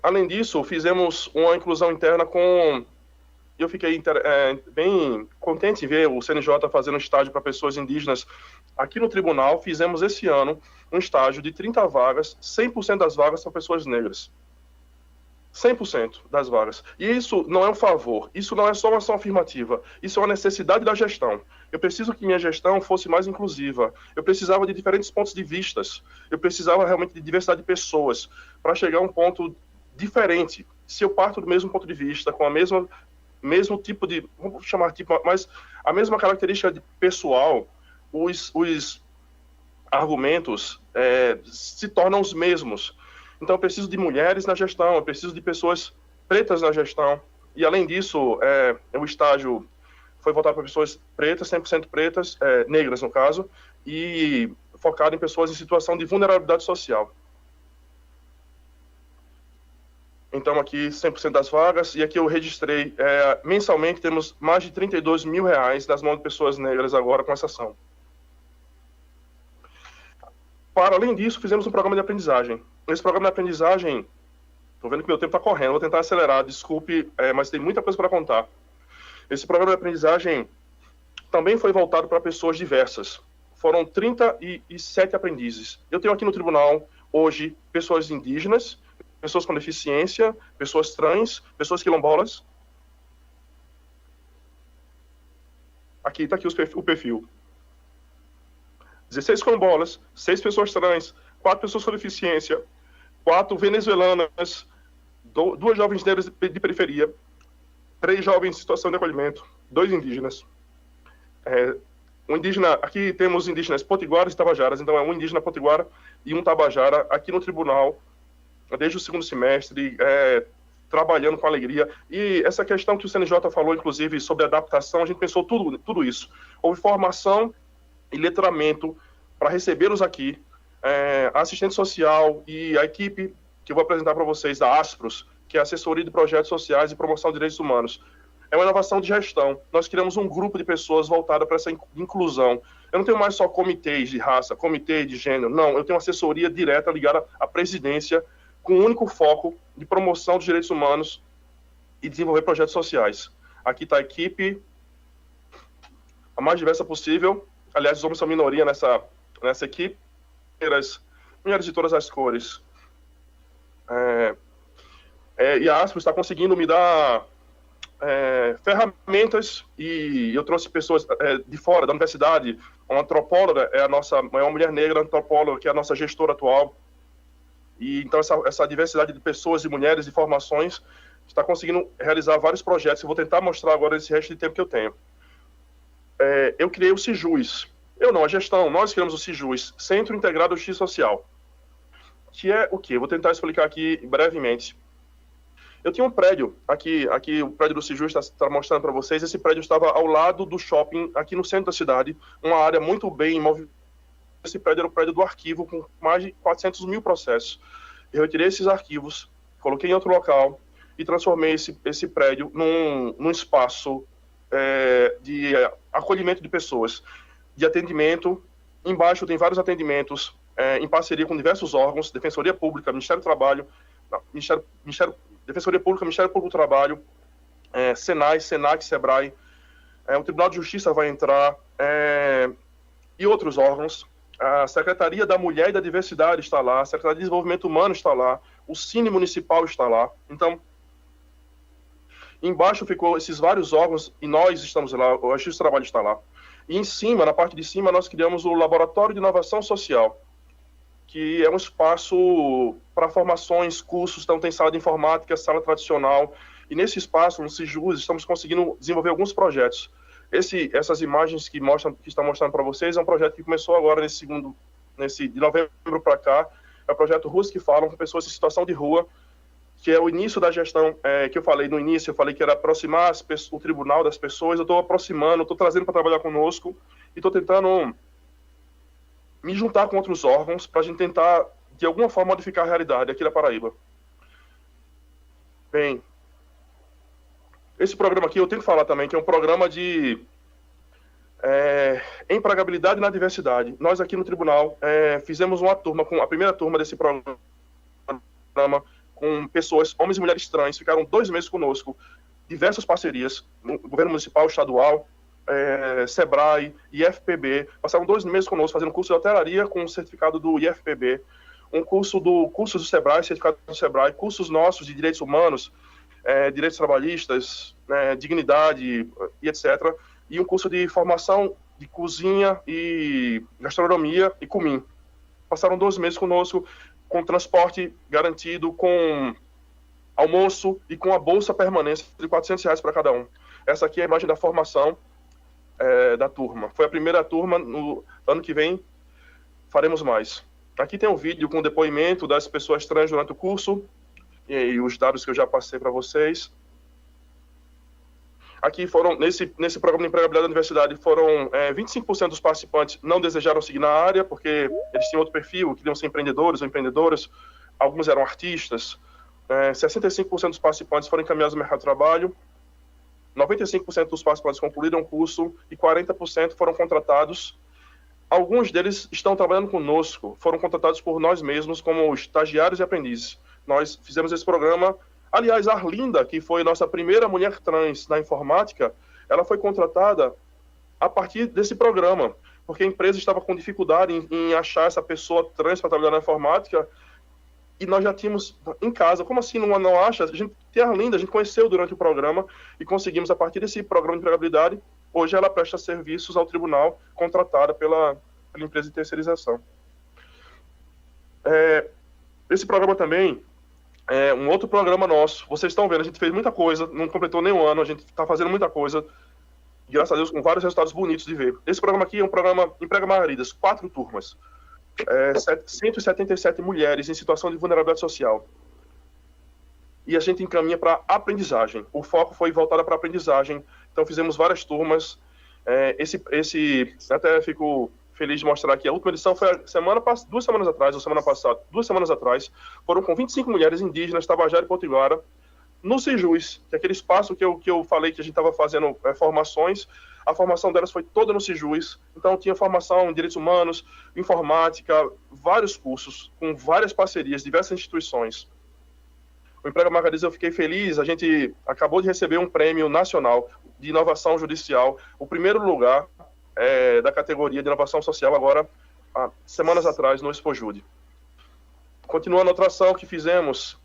Além disso, fizemos uma inclusão interna com... Eu fiquei bem contente em ver o CNJ fazendo um estágio para pessoas indígenas. Aqui no tribunal, fizemos esse ano um estágio de 30 vagas, 100% das vagas são pessoas negras. 100% das vagas. E isso não é um favor, isso não é só uma ação afirmativa, isso é uma necessidade da gestão. Eu preciso que minha gestão fosse mais inclusiva, eu precisava de diferentes pontos de vistas, eu precisava realmente de diversidade de pessoas, para chegar a um ponto diferente. Se eu parto do mesmo ponto de vista, com a mesmo tipo de, vamos chamar tipo, mas a mesma característica de pessoal, os argumentos se tornam os mesmos. Então, eu preciso de mulheres na gestão, eu preciso de pessoas pretas na gestão. E, além disso, o estágio foi voltado para pessoas pretas, 100% pretas, negras, no caso, e focado em pessoas em situação de vulnerabilidade social. Então, aqui, 100% das vagas, e aqui eu registrei, mensalmente, temos mais de R$32 mil nas mãos de pessoas negras agora com essa ação. Para além disso, fizemos um programa de aprendizagem. Esse programa de aprendizagem, estou vendo que meu tempo está correndo, vou tentar acelerar, desculpe, mas tem muita coisa para contar. Esse programa de aprendizagem também foi voltado para pessoas diversas. Foram 37 aprendizes. Eu tenho aqui no tribunal, hoje, pessoas indígenas, pessoas com deficiência, pessoas trans, pessoas quilombolas. Aqui está aqui o perfil. 16 quilombolas, 6 pessoas trans, 4 pessoas com deficiência, 4 venezuelanas, 2 jovens negros de periferia, 3 jovens em situação de acolhimento, 2 indígenas. Um indígena, aqui temos indígenas potiguaras e tabajaras, então é um indígena potiguara e um tabajara aqui no tribunal, desde o segundo semestre, trabalhando com alegria. E essa questão que o CNJ falou, inclusive, sobre adaptação, a gente pensou tudo isso. Houve formação e letramento para recebê-los aqui. A assistente social e a equipe que eu vou apresentar para vocês, da ASPROS, que é a Assessoria de Projetos Sociais e Promoção de Direitos Humanos. É uma inovação de gestão. Nós criamos um grupo de pessoas voltada para essa inclusão. Eu não tenho mais só comitês de raça, comitê de gênero, não. Eu tenho uma assessoria direta ligada à presidência, com o único foco de promoção dos direitos humanos e desenvolver projetos sociais. Aqui está a equipe, a mais diversa possível. Aliás, os homens são minoria nessa equipe. Mulheres de todas as cores. E a ASPRO está conseguindo me dar ferramentas, e eu trouxe pessoas de fora da universidade. Uma antropóloga é uma mulher negra antropóloga, que é a nossa gestora atual. E então essa diversidade de pessoas e mulheres e formações está conseguindo realizar vários projetos. Eu vou tentar mostrar agora esse resto de tempo que eu tenho. Eu criei o CIJUS. A gestão, nós criamos o CIJUS, Centro Integrado de Justiça Social. Que é o quê? Eu vou tentar explicar aqui brevemente. Eu tinha um prédio, aqui o prédio do CIJUS está mostrando para vocês. Esse prédio estava ao lado do shopping, aqui no centro da cidade, uma área muito bem movimentada. Esse prédio era o prédio do arquivo, com mais de 400 mil processos. Eu retirei esses arquivos, coloquei em outro local e transformei esse prédio num espaço de acolhimento de pessoas, de atendimento. Embaixo tem vários atendimentos em parceria com diversos órgãos, Defensoria Pública, Ministério do Trabalho, Defensoria Pública, Ministério Público do Trabalho, Senai, Senac, Sebrae, o Tribunal de Justiça vai entrar, e outros órgãos. A Secretaria da Mulher e da Diversidade está lá, a Secretaria de Desenvolvimento Humano está lá, o Cine Municipal está lá. Então, embaixo ficou esses vários órgãos e nós estamos lá, o Justiça do Trabalho está lá. E em cima, na parte de cima, nós criamos o Laboratório de Inovação Social, que é um espaço para formações, cursos. Então tem sala de informática, sala tradicional, e nesse espaço, no CIJUS, estamos conseguindo desenvolver alguns projetos. Essas imagens que estão mostrando para vocês é um projeto que começou agora de novembro para cá. É o projeto Ruas que Falam, com pessoas em situação de rua, que é o início da gestão, que eu falei no início. Eu falei que era aproximar o tribunal das pessoas. Eu estou aproximando, estou trazendo para trabalhar conosco, e estou tentando me juntar com outros órgãos para a gente tentar, de alguma forma, modificar a realidade aqui da Paraíba. Bem, esse programa aqui eu tenho que falar também, que é um programa de empregabilidade na diversidade. Nós aqui no tribunal fizemos uma turma, a primeira turma desse programa, com pessoas, homens e mulheres trans, ficaram 2 meses conosco, diversas parcerias, no governo municipal, estadual, Sebrae, IFPB, passaram 2 meses conosco fazendo curso de hotelaria com o certificado do IFPB, cursos do Sebrae, certificado do Sebrae, cursos nossos de direitos humanos, direitos trabalhistas, dignidade e etc. E um curso de formação de cozinha e gastronomia e comim. Passaram 2 meses conosco, com transporte garantido, com almoço e com a bolsa permanência de R$400 para cada um. Essa aqui é a imagem da formação da turma. Foi a primeira turma. No ano que vem faremos mais. Aqui tem um vídeo com o depoimento das pessoas trans durante o curso e os dados que eu já passei para vocês. Aqui foram, nesse programa de empregabilidade da universidade, foram 25% dos participantes não desejaram seguir na área, porque eles tinham outro perfil, queriam ser empreendedores ou empreendedoras, alguns eram artistas. 65% dos participantes foram encaminhados ao mercado de trabalho, 95% dos participantes concluíram o curso e 40% foram contratados. Alguns deles estão trabalhando conosco, foram contratados por nós mesmos como estagiários e aprendizes. Nós fizemos esse programa. Aliás, a Arlinda, que foi nossa primeira mulher trans na informática, ela foi contratada a partir desse programa, porque a empresa estava com dificuldade em achar essa pessoa trans para trabalhar na informática, e nós já tínhamos em casa. Como assim não acha? A gente tem a Arlinda, a gente conheceu durante o programa e conseguimos, a partir desse programa de empregabilidade, hoje ela presta serviços ao tribunal, contratada pela empresa de terceirização. Esse programa também um outro programa nosso. Vocês estão vendo, a gente fez muita coisa, não completou nem um ano, a gente está fazendo muita coisa, graças a Deus, com vários resultados bonitos de ver. Esse programa aqui é um programa Emprega Margaridas, 4 turmas. 177 mulheres em situação de vulnerabilidade social. E a gente encaminha para aprendizagem. O foco foi voltado para aprendizagem. Então fizemos várias turmas. Até fico feliz de mostrar aqui. A última edição foi 2 semanas atrás, ou semana passada, 2 semanas atrás, foram com 25 mulheres indígenas, Tabajara e Potiguara, no Sijus, que é aquele espaço que eu falei que a gente estava fazendo formações. A formação delas foi toda no Sijus. Então tinha formação em direitos humanos, informática, vários cursos, com várias parcerias, diversas instituições. O Emprega Margaridas, eu fiquei feliz, a gente acabou de receber um prêmio nacional de inovação judicial, o primeiro lugar da categoria de inovação social, agora, semanas atrás, no Expojude. Continuando a outra ação que fizemos,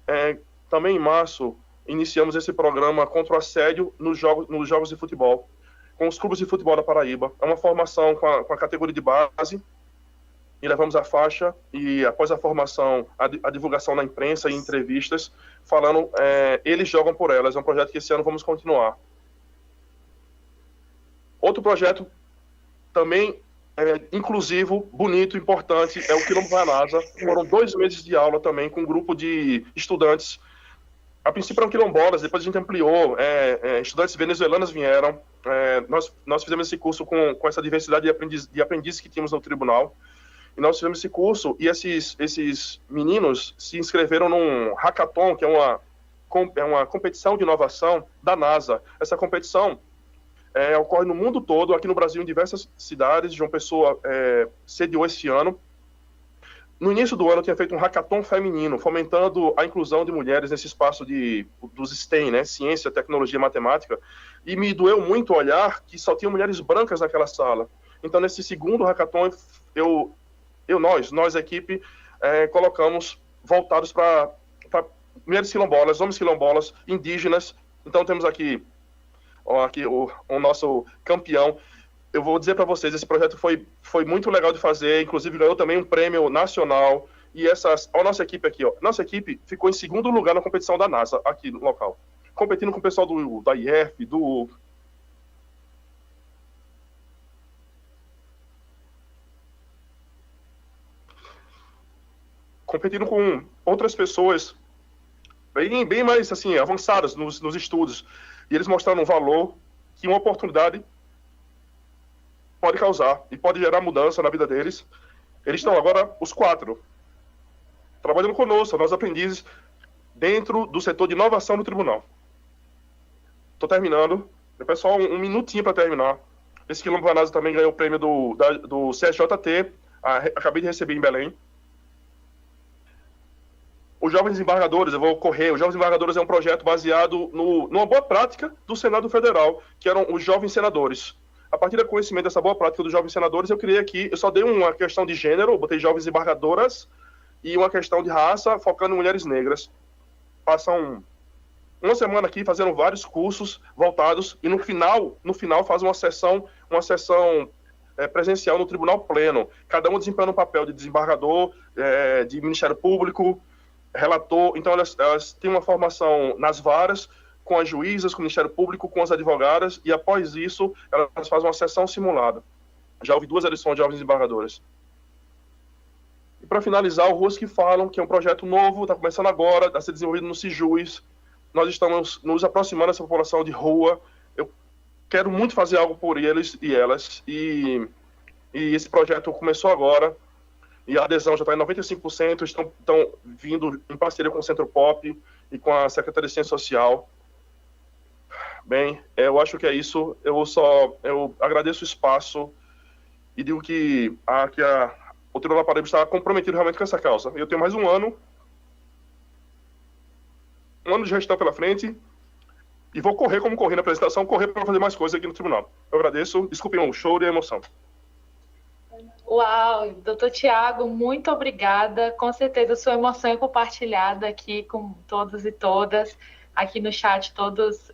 também em março, iniciamos esse programa contra o assédio nos jogos de futebol, com os clubes de futebol da Paraíba. É uma formação com a categoria de base, e levamos a faixa, e após a formação, a divulgação na imprensa e entrevistas, falando, eles jogam por elas. É um projeto que esse ano vamos continuar. Outro projeto também inclusivo, bonito, importante, é o Quilombo Vanasa. Foram 2 meses de aula também com um grupo de estudantes. A princípio eram quilombolas, depois a gente ampliou, estudantes venezuelanos vieram. Nós fizemos esse curso com essa diversidade de aprendizes que tínhamos no tribunal. E nós fizemos esse curso e esses meninos se inscreveram num hackathon, que é uma competição de inovação da NASA. Essa competição ocorre no mundo todo, aqui no Brasil, em diversas cidades. João Pessoa sediou esse ano. No início do ano, eu tinha feito um hackathon feminino, fomentando a inclusão de mulheres nesse espaço dos STEM, né? Ciência, tecnologia e matemática. E me doeu muito olhar que só tinha mulheres brancas naquela sala. Então, nesse segundo hackathon, nós, a equipe, colocamos voltados para mulheres quilombolas, homens quilombolas, indígenas. Então, temos aqui o nosso campeão. Eu vou dizer para vocês, esse projeto foi muito legal de fazer, inclusive ganhou também um prêmio nacional. E a nossa equipe aqui, nossa equipe ficou em 2º lugar na competição da NASA, aqui no local. Competindo com o pessoal da IEF, competindo com outras pessoas bem mais assim, avançadas nos estudos. E eles mostraram um valor que uma oportunidade pode causar e pode gerar mudança na vida deles. Eles estão agora, os 4, trabalhando conosco, nós aprendizes, dentro do setor de inovação do tribunal. Estou terminando. Pessoal, um minutinho para terminar. Esse Quilombo Vanasa também ganhou o prêmio do CSJT, acabei de receber em Belém. Os Jovens Embargadores, eu vou correr. Os Jovens Embargadores é um projeto baseado numa boa prática do Senado Federal, que eram os jovens senadores. A partir do conhecimento dessa boa prática dos jovens senadores, eu criei aqui, eu só dei uma questão de gênero, botei jovens embargadoras, e uma questão de raça, focando em mulheres negras. Passam uma semana aqui fazendo vários cursos voltados, e no final faz uma sessão presencial no Tribunal Pleno, cada um desempenhando um papel de desembargador, de Ministério Público, relator. Então elas têm uma formação nas varas, com as juízas, com o Ministério Público, com as advogadas, e após isso, elas fazem uma sessão simulada. Já houve 2 edições de Jovens Embargadoras. E para finalizar, o Ruas que Falam, que é um projeto novo, está começando agora, a ser desenvolvido no Sijus. Nós estamos nos aproximando dessa população de rua. quero muito fazer algo por eles e elas, e esse projeto começou agora, e a adesão já está em 95%, estão vindo em parceria com o Centro Pop e com a Secretaria de Ciência Social. Bem, eu acho que é isso. Eu agradeço o espaço e digo que o Tribunal da Paraíba está comprometido realmente com essa causa. Eu tenho mais um ano de gestão pela frente, e vou correr como corri na apresentação, correr para fazer mais coisas aqui no tribunal. Eu agradeço, desculpem o choro e a emoção. Uau, doutor Tiago, muito obrigada. Com certeza sua emoção é compartilhada aqui com todos e todas, aqui no chat, todos